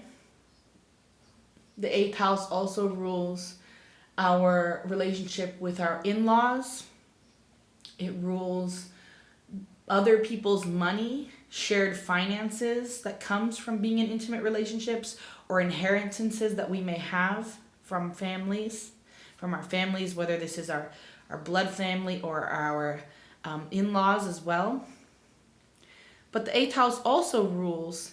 The 8th house also rules our relationship with our in-laws. It rules other people's money, shared finances that comes from being in intimate relationships, or inheritances that we may have from our families, whether this is our blood family or our in-laws as well. But the 8th house also rules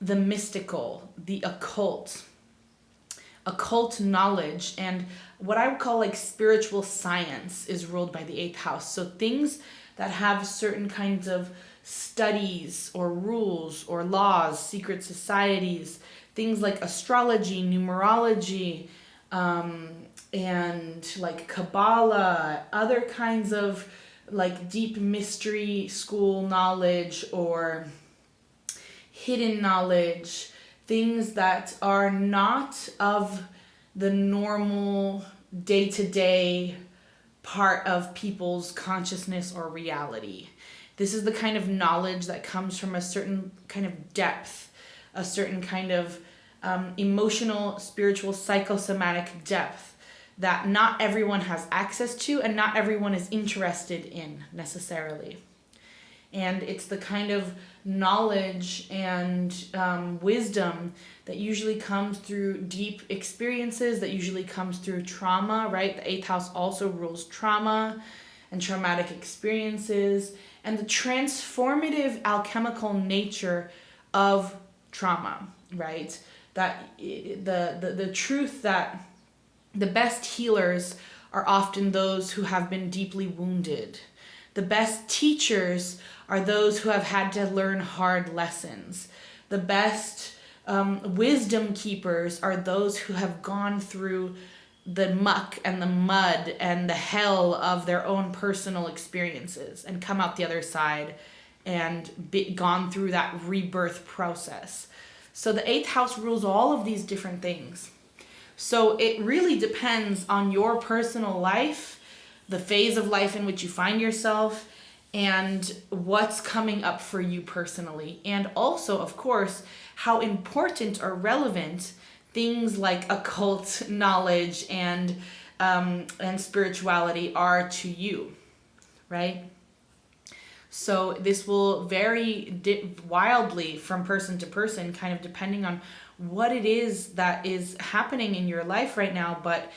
the mystical, the occult knowledge, and what I would call like spiritual science is ruled by the 8th house. So things that have certain kinds of studies or rules or laws, secret societies, things like astrology, numerology, and like Kabbalah, other kinds of like deep mystery school knowledge or hidden knowledge, things that are not of the normal day-to-day part of people's consciousness or reality. This is the kind of knowledge that comes from a certain kind of depth, a certain kind of emotional, spiritual, psychosomatic depth that not everyone has access to and not everyone is interested in necessarily. And it's the kind of knowledge and wisdom that usually comes through deep experiences, that usually comes through trauma, right? The 8th house also rules trauma and traumatic experiences and the transformative alchemical nature of trauma, right? That the truth that the best healers are often those who have been deeply wounded. The best teachers are those who have had to learn hard lessons. The best Wisdom keepers are those who have gone through the muck and the mud and the hell of their own personal experiences and come out the other side and gone through that rebirth process. So the 8th house rules all of these different things. So it really depends on your personal life, the phase of life in which you find yourself, and what's coming up for you personally. And also, of course, how important or relevant things like occult knowledge and spirituality are to you, right? So this will vary wildly from person to person, kind of depending on what it is that is happening in your life right now. But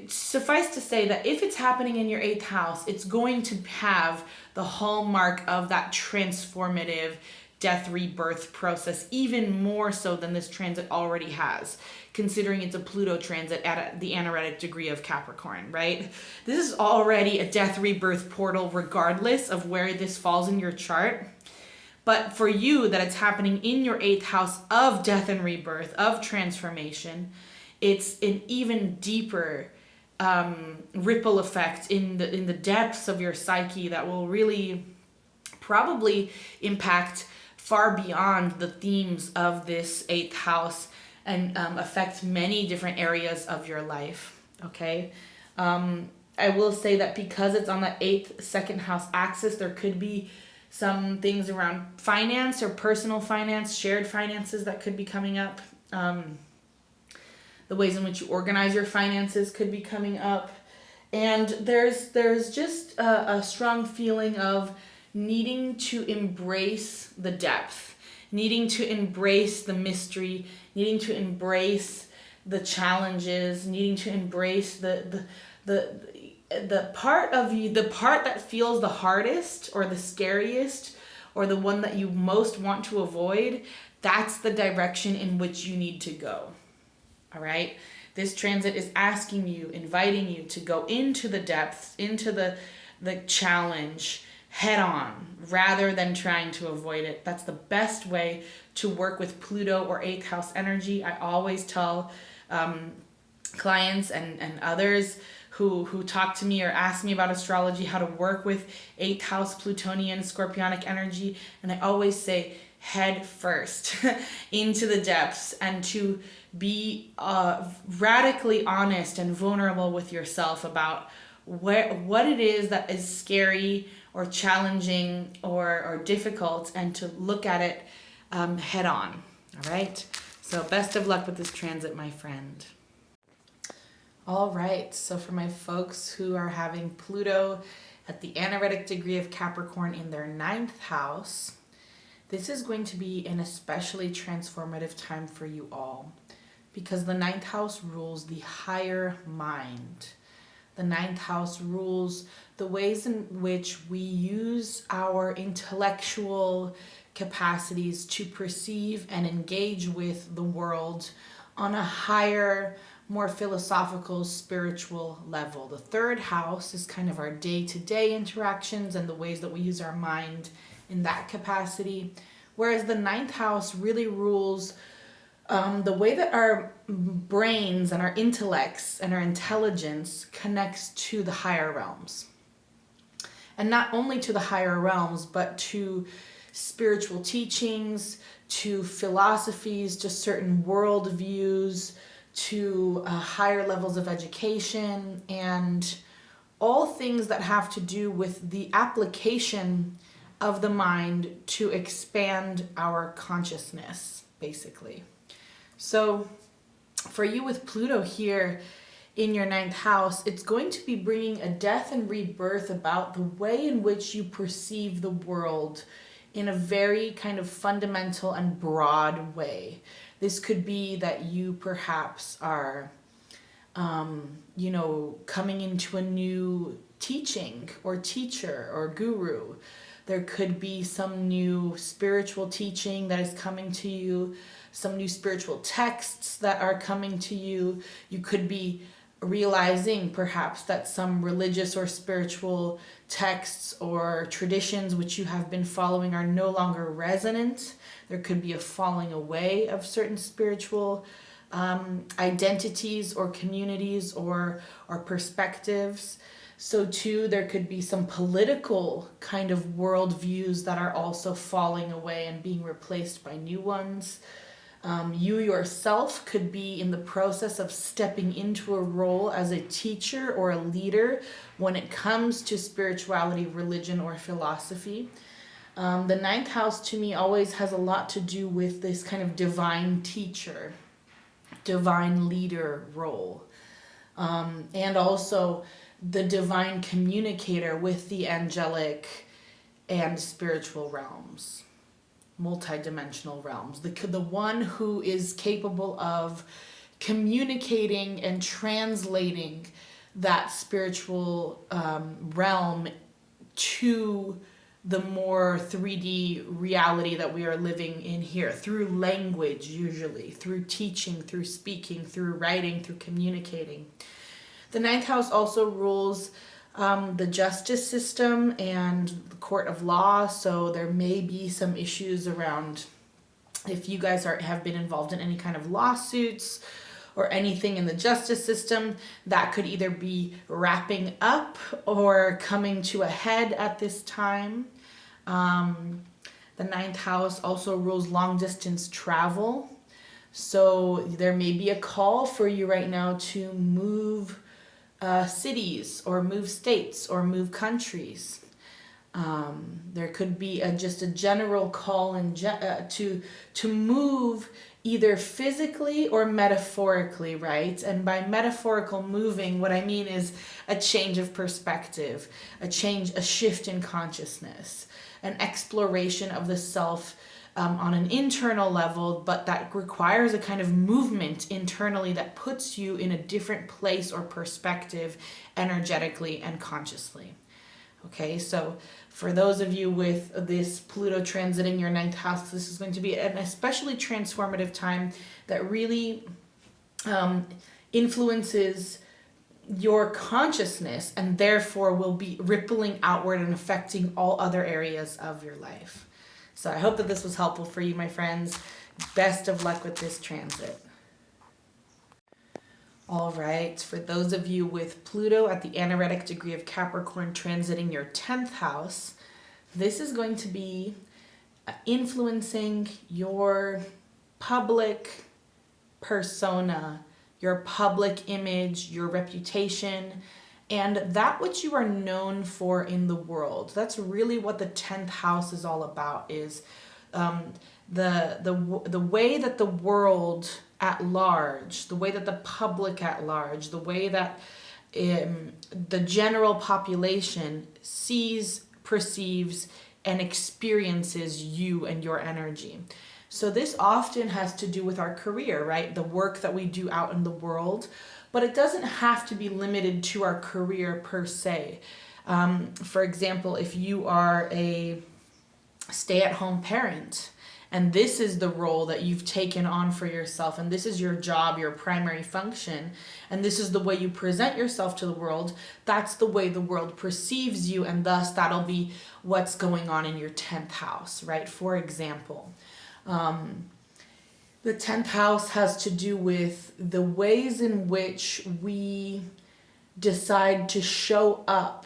suffice to say that if it's happening in your 8th house, it's going to have the hallmark of that transformative death rebirth process, even more so than this transit already has, considering it's a Pluto transit at the anaretic degree of Capricorn, right? This is already a death rebirth portal regardless of where this falls in your chart. But for you, that it's happening in your 8th house of death and rebirth, of transformation, it's an even deeper ripple effect in the depths of your psyche that will really probably impact far beyond the themes of this 8th house and affect many different areas of your life, okay? I will say that because it's on the 8th second house axis, there could be some things around finance or personal finance, shared finances that could be coming up. The ways in which you organize your finances could be coming up. And there's just a strong feeling of needing to embrace the depth, needing to embrace the mystery, needing to embrace the challenges, needing to embrace the part of you, the part that feels the hardest or the scariest or the one that you most want to avoid. That's the direction in which you need to go. All right? This transit is asking you, inviting you to go into the depths, into the challenge head on, rather than trying to avoid it. That's the best way to work with Pluto or 8th house energy. I always tell clients and others who talk to me or ask me about astrology how to work with 8th house Plutonian Scorpionic energy. And I always say, head first into the depths and to be radically honest and vulnerable with yourself about what it is that is scary or challenging or difficult, and to look at it head on. All right? So best of luck with this transit, my friend. All right, so for my folks who are having Pluto at the anaretic degree of Capricorn in their 9th house, this is going to be an especially transformative time for you all, because the 9th house rules the higher mind. The 9th house rules the ways in which we use our intellectual capacities to perceive and engage with the world on a higher, more philosophical, spiritual level. The 3rd house is kind of our day-to-day interactions and the ways that we use our mind in that capacity, whereas the 9th house really rules the way that our brains and our intellects and our intelligence connects to the higher realms. And not only to the higher realms, but to spiritual teachings, to philosophies, to certain worldviews, to higher levels of education, and all things that have to do with the application of the mind to expand our consciousness, basically. So for you with Pluto here in your 9th house, it's going to be bringing a death and rebirth about the way in which you perceive the world in a very kind of fundamental and broad way. This could be that you perhaps are, coming into a new teaching or teacher or guru. There could be some new spiritual teaching that is coming to you, some new spiritual texts that are coming to you. You could be realizing perhaps that some religious or spiritual texts or traditions which you have been following are no longer resonant. There could be a falling away of certain spiritual identities or communities or perspectives. So too, there could be some political kind of worldviews that are also falling away and being replaced by new ones. You yourself could be in the process of stepping into a role as a teacher or a leader when it comes to spirituality, religion, or philosophy. The ninth house to me always has a lot to do with this kind of divine teacher, divine leader role. And also the divine communicator with the angelic and spiritual realms, multidimensional realms. The one who is capable of communicating and translating that spiritual realm to the more 3D reality that we are living in here, through language usually, through teaching, through speaking, through writing, through communicating. The ninth house also rules the justice system and the court of law, so there may be some issues around if you guys have been involved in any kind of lawsuits or anything in the justice system, that could either be wrapping up or coming to a head at this time. The ninth house also rules long distance travel. So there may be a call for you right now to move cities or move states or move countries. There could be just a general call to move either physically or metaphorically, right? And by metaphorical moving, what I mean is a change of perspective, a shift in consciousness, an exploration of the self on an internal level, but that requires a kind of movement internally that puts you in a different place or perspective energetically and consciously. Okay, so for those of you with this Pluto transiting your ninth house, this is going to be an especially transformative time that really influences your consciousness and therefore will be rippling outward and affecting all other areas of your life. So I hope that this was helpful for you, my friends. Best of luck with this transit. All right, for those of you with Pluto at the anaretic degree of Capricorn transiting your 10th house, this is going to be influencing your public persona, your public image, your reputation, and that which you are known for in the world. That's really what the 10th house is all about, is the way that the world at large, the way that the public at large, the way that the general population sees, perceives, and experiences you and your energy. So this often has to do with our career, right? The work that we do out in the world, but it doesn't have to be limited to our career per se. For example, if you are a stay-at-home parent, and this is the role that you've taken on for yourself, and this is your job, your primary function, and this is the way you present yourself to the world, that's the way the world perceives you, and thus that'll be what's going on in your 10th house, right? For example, the 10th house has to do with the ways in which we decide to show up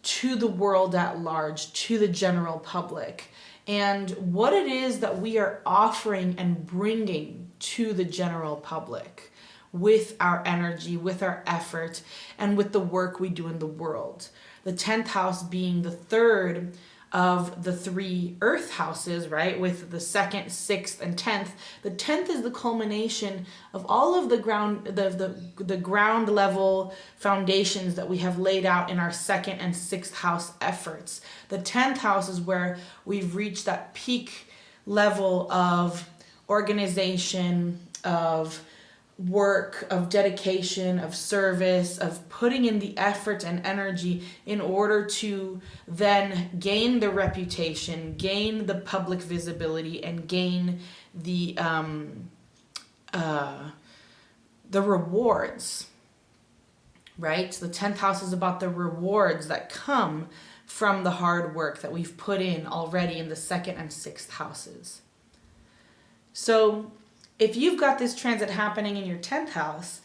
to the world at large, to the general public, and what it is that we are offering and bringing to the general public with our energy, with our effort, and with the work we do in the world. The 10th house being the third of the three earth houses, right? With the 2nd, 6th, and 10th. The 10th is the culmination of all of the ground level foundations that we have laid out in our 2nd and 6th house efforts. The 10th house is where we've reached that peak level of organization, of work, of dedication, of service, of putting in the effort and energy in order to then gain the reputation, gain the public visibility, and gain the rewards right? The 10th house is about the rewards that come from the hard work that we've put in already in the 2nd and 6th houses. So if you've got this transit happening in your 10th house,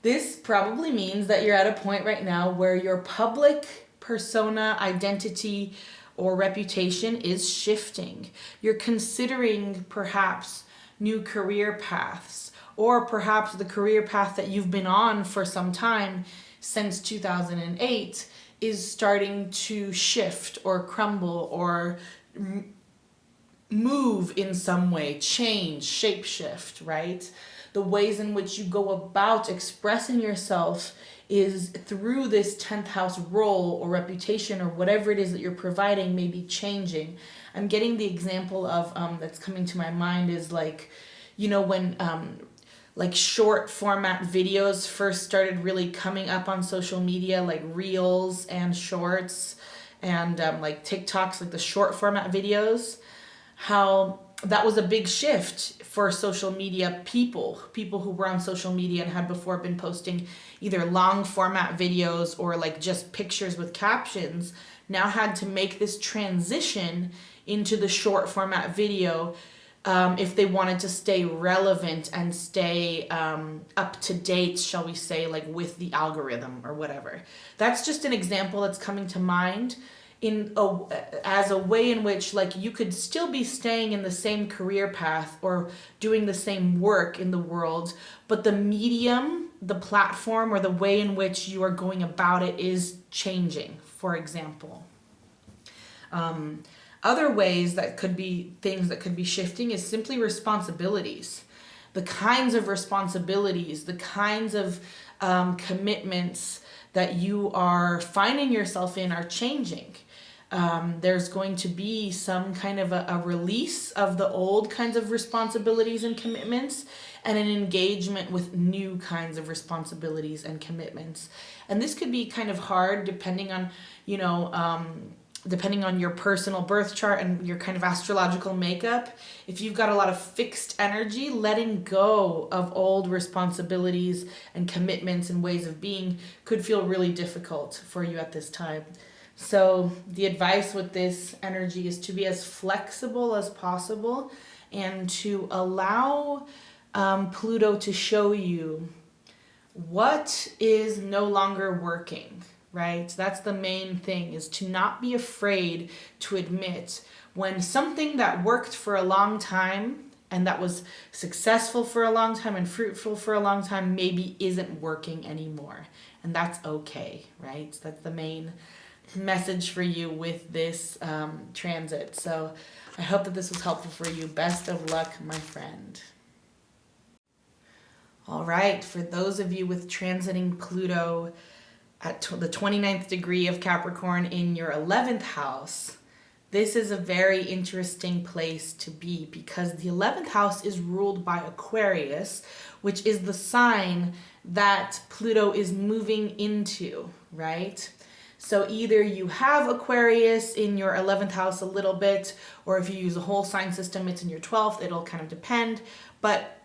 this probably means that you're at a point right now where your public persona, identity, or reputation is shifting. You're considering perhaps new career paths, or perhaps the career path that you've been on for some time since 2008 is starting to shift or crumble or move in some way, change, shapeshift, right? The ways in which you go about expressing yourself is through this 10th house role or reputation or whatever it is that you're providing may be changing. I'm getting the example of that's coming to my mind is like, you know, when like short format videos first started really coming up on social media, like reels and shorts and like TikToks, like the short format videos, how that was a big shift for social media people who were on social media and had before been posting either long format videos or like just pictures with captions, now had to make this transition into the short format video if they wanted to stay relevant and stay up to date, shall we say, like with the algorithm or whatever. That's just an example that's coming to mind as a way in which like you could still be staying in the same career path or doing the same work in the world, but the medium, the platform, or the way in which you are going about it is changing, for example. Other ways that could be things that could be shifting is simply responsibilities. The kinds of responsibilities, the kinds of commitments that you are finding yourself in are changing. There's going to be some kind of a release of the old kinds of responsibilities and commitments and an engagement with new kinds of responsibilities and commitments. And this could be kind of hard depending on, you know, depending on your personal birth chart and your kind of astrological makeup. If you've got a lot of fixed energy, letting go of old responsibilities and commitments and ways of being could feel really difficult for you at this time. So the advice with this energy is to be as flexible as possible and to allow Pluto to show you what is no longer working, right? That's the main thing, is to not be afraid to admit when something that worked for a long time and that was successful for a long time and fruitful for a long time maybe isn't working anymore. And that's okay, right? That's the main message for you with this transit. So I hope that this was helpful for you. Best of luck, my friend. All right, for those of you with transiting Pluto at the 29th degree of Capricorn in your 11th house, this is a very interesting place to be because the 11th house is ruled by Aquarius, which is the sign that Pluto is moving into, right? So either you have Aquarius in your 11th house a little bit, or if you use a whole sign system, it's in your 12th. It'll kind of depend. But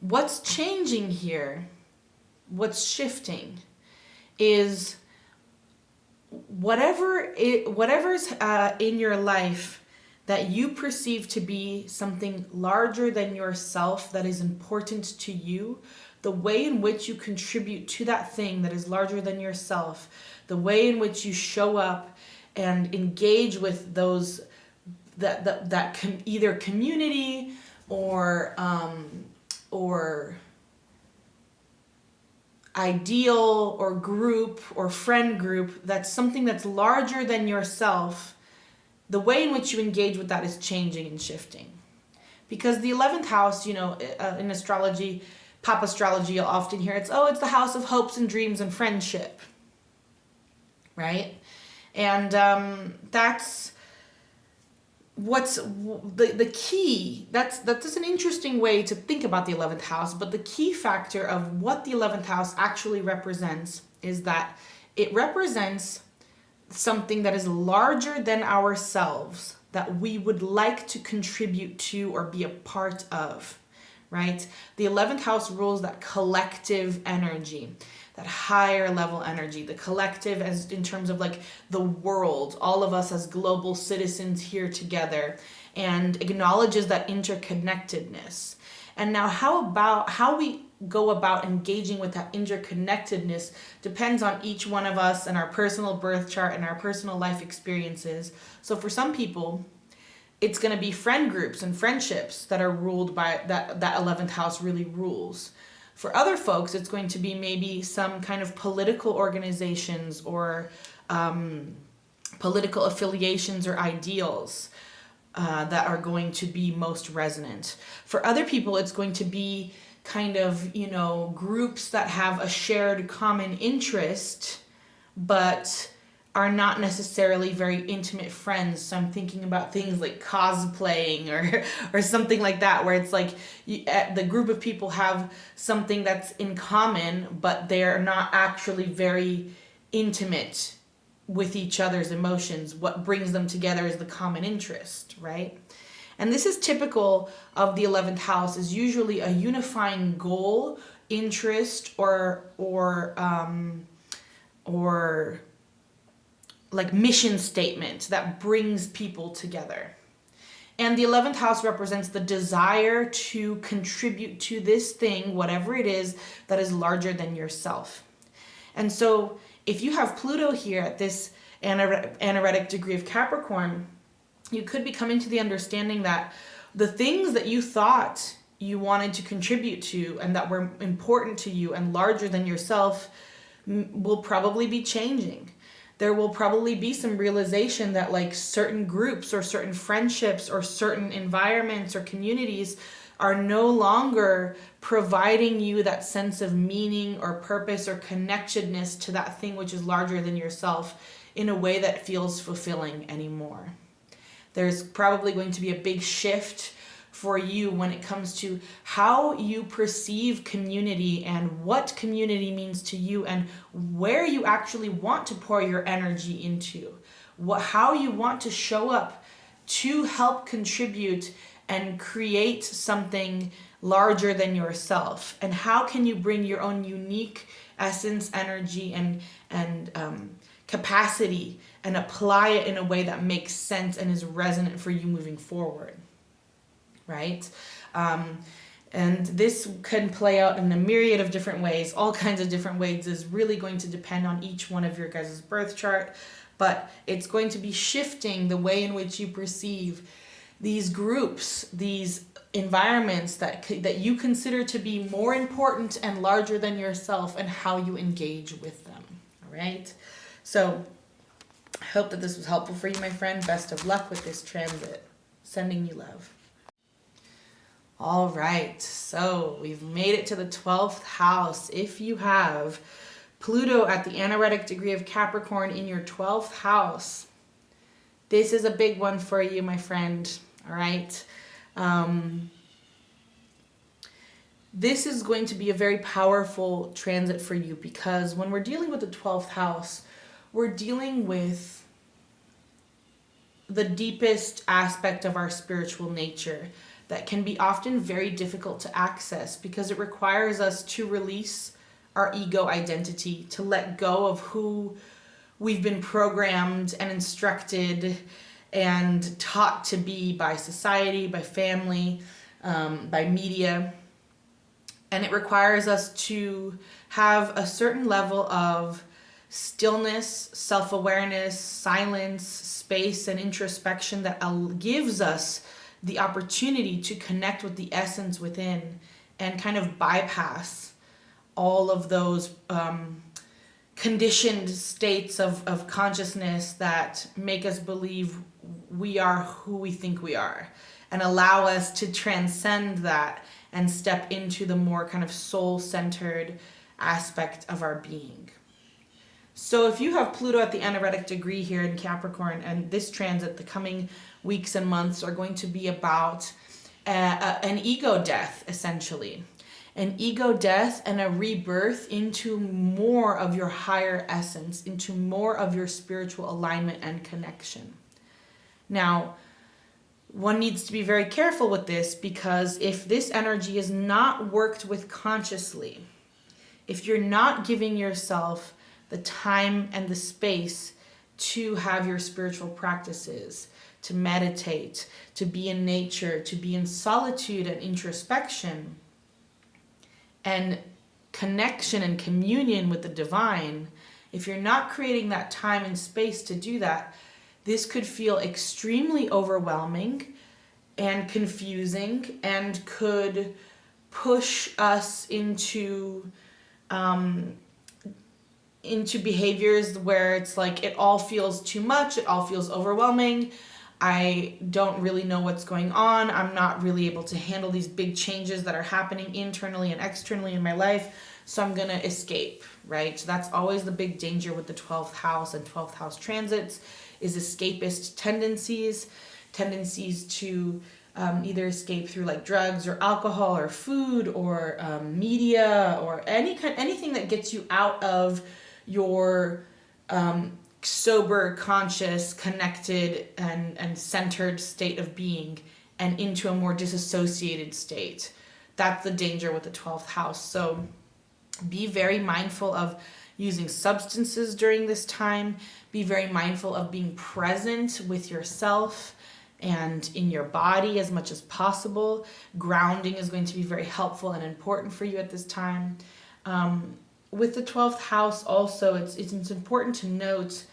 what's changing here, what's shifting, is whatever's in your life that you perceive to be something larger than yourself that is important to you, the way in which you contribute to that thing that is larger than yourself, the way in which you show up and engage with those that either community or ideal or group or friend group, that's something that's larger than yourself, the way in which you engage with that is changing and shifting. Because the 11th house, you know, in astrology, pop astrology, you'll often hear it's the house of hopes and dreams and friendship, right? And that's what's the key. That's an interesting way to think about the 11th house, but the key factor of what the 11th house actually represents is that it represents something that is larger than ourselves that we would like to contribute to or be a part of. Right? The 11th house rules that collective energy. that higher level energy, the collective, as in terms of like the world, all of us as global citizens here together, and acknowledges that interconnectedness. And now how we go about engaging with that interconnectedness depends on each one of us and our personal birth chart and our personal life experiences. So for some people, it's going to be friend groups and friendships that are ruled by that 11th house really rules. For other folks, it's going to be maybe some kind of political organizations or political affiliations or ideals that are going to be most resonant. For other people, it's going to be kind of, you know, groups that have a shared common interest, but are not necessarily very intimate friends. So I'm thinking about things like cosplaying or something like that, where it's like the group of people have something that's in common, but they're not actually very intimate with each other's emotions. What brings them together is the common interest, right? And this is typical of the 11th house, is usually a unifying goal, interest, or like mission statement that brings people together. And the 11th house represents the desire to contribute to this thing, whatever it is, that is larger than yourself. And so if you have Pluto here at this anaretic degree of Capricorn, you could be coming to the understanding that the things that you thought you wanted to contribute to and that were important to you and larger than yourself will probably be changing. There will probably be some realization that like certain groups or certain friendships or certain environments or communities are no longer providing you that sense of meaning or purpose or connectedness to that thing which is larger than yourself in a way that feels fulfilling anymore. There's probably going to be a big shift for you when it comes to how you perceive community and what community means to you and where you actually want to pour your energy into, how you want to show up to help contribute and create something larger than yourself, and how can you bring your own unique essence, energy, and capacity and apply it in a way that makes sense and is resonant for you moving forward. Right? And this can play out in a myriad of different ways, all kinds of different ways. Is really going to depend on each one of your guys' birth chart, but it's going to be shifting the way in which you perceive these groups, these environments that you consider to be more important and larger than yourself, and how you engage with them. All right? So I hope that this was helpful for you, my friend. Best of luck with this transit. Sending you love. All right, so we've made it to the 12th house. If you have Pluto at the anaretic degree of Capricorn in your 12th house, this is a big one for you, my friend. All right. This is going to be a very powerful transit for you, because when we're dealing with the 12th house, we're dealing with the deepest aspect of our spiritual nature that can be often very difficult to access, because it requires us to release our ego identity, to let go of who we've been programmed and instructed and taught to be by society, by family, by media. And it requires us to have a certain level of stillness, self-awareness, silence, space, and introspection that gives us the opportunity to connect with the essence within and kind of bypass all of those conditioned states of consciousness that make us believe we are who we think we are, and allow us to transcend that and step into the more kind of soul-centered aspect of our being. So if you have Pluto at the anaretic degree here in Capricorn, and this transit, the coming weeks and months are going to be about an ego death, essentially. An ego death and a rebirth into more of your higher essence, into more of your spiritual alignment and connection. Now, one needs to be very careful with this, because if this energy is not worked with consciously, if you're not giving yourself the time and the space to have your spiritual practices, to meditate, to be in nature, to be in solitude and introspection and connection and communion with the divine, if you're not creating that time and space to do that, this could feel extremely overwhelming and confusing and could push us into behaviors where it's like it all feels too much, it all feels overwhelming. I don't really know what's going on. I'm not really able to handle these big changes that are happening internally and externally in my life, so I'm going to escape, right? So that's always the big danger with the 12th house and 12th house transits is escapist tendencies to either escape through like drugs or alcohol or food or media or anything that gets you out of your sober, conscious, connected, and centered state of being and into a more disassociated state. That's the danger with the 12th house. So be very mindful of using substances during this time. Be very mindful of being present with yourself and in your body as much as possible. Grounding is going to be very helpful and important for you at this time. With the 12th house also, it's important to note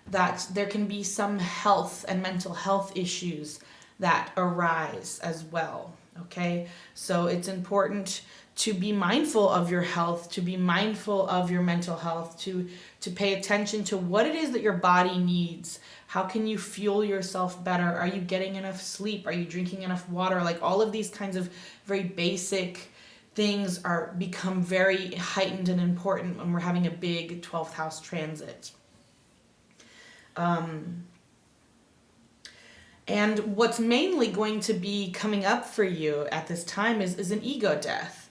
that there can be some health and mental health issues that arise as well, okay? So it's important to be mindful of your health, to be mindful of your mental health, to pay attention to what it is that your body needs. How can you fuel yourself better? Are you getting enough sleep? Are you drinking enough water? Like all of these kinds of very basic things become very heightened and important when we're having a big 12th house transit. And what's mainly going to be coming up for you at this time is an ego death,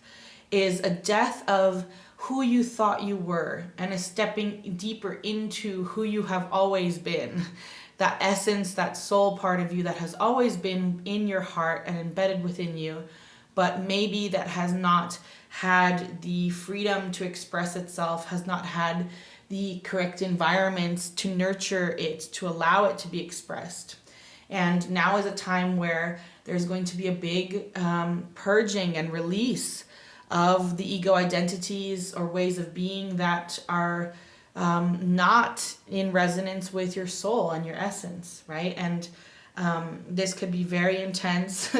is a death of who you thought you were and a stepping deeper into who you have always been. That essence, that soul part of you that has always been in your heart and embedded within you, but maybe that has not had the freedom to express itself, has not had the correct environments to nurture it, to allow it to be expressed. And now is a time where there's going to be a big purging and release of the ego identities or ways of being that are not in resonance with your soul and your essence, right? And this could be very intense.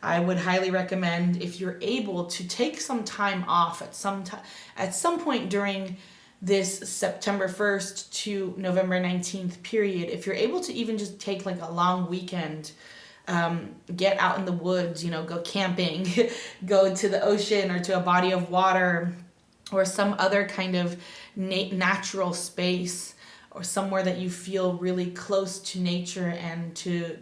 I would highly recommend, if you're able, to take some time off at some point during this September 1st to November 19th period. If you're able to even just take like a long weekend, get out in the woods, go camping, go to the ocean or to a body of water or some other kind of natural space, or somewhere that you feel really close to nature and to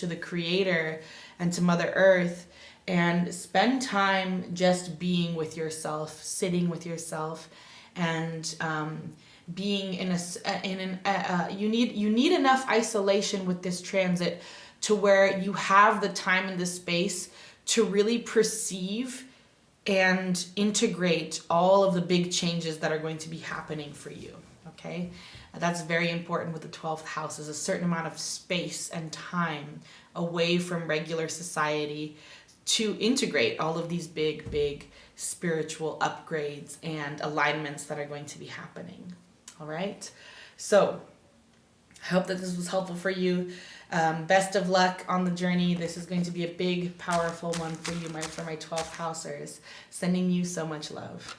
the creator and to Mother Earth, and spend time just being with yourself, sitting with yourself, and being you need enough isolation with this transit to where you have the time and the space to really perceive and integrate all of the big changes that are going to be happening for you, okay? That's very important with the 12th house, is a certain amount of space and time away from regular society to integrate all of these big spiritual upgrades and alignments that are going to be happening. All right? So I hope that this was helpful for you. Best of luck on the journey. This is going to be a big, powerful one for you, for my 12th housers. Sending you so much love.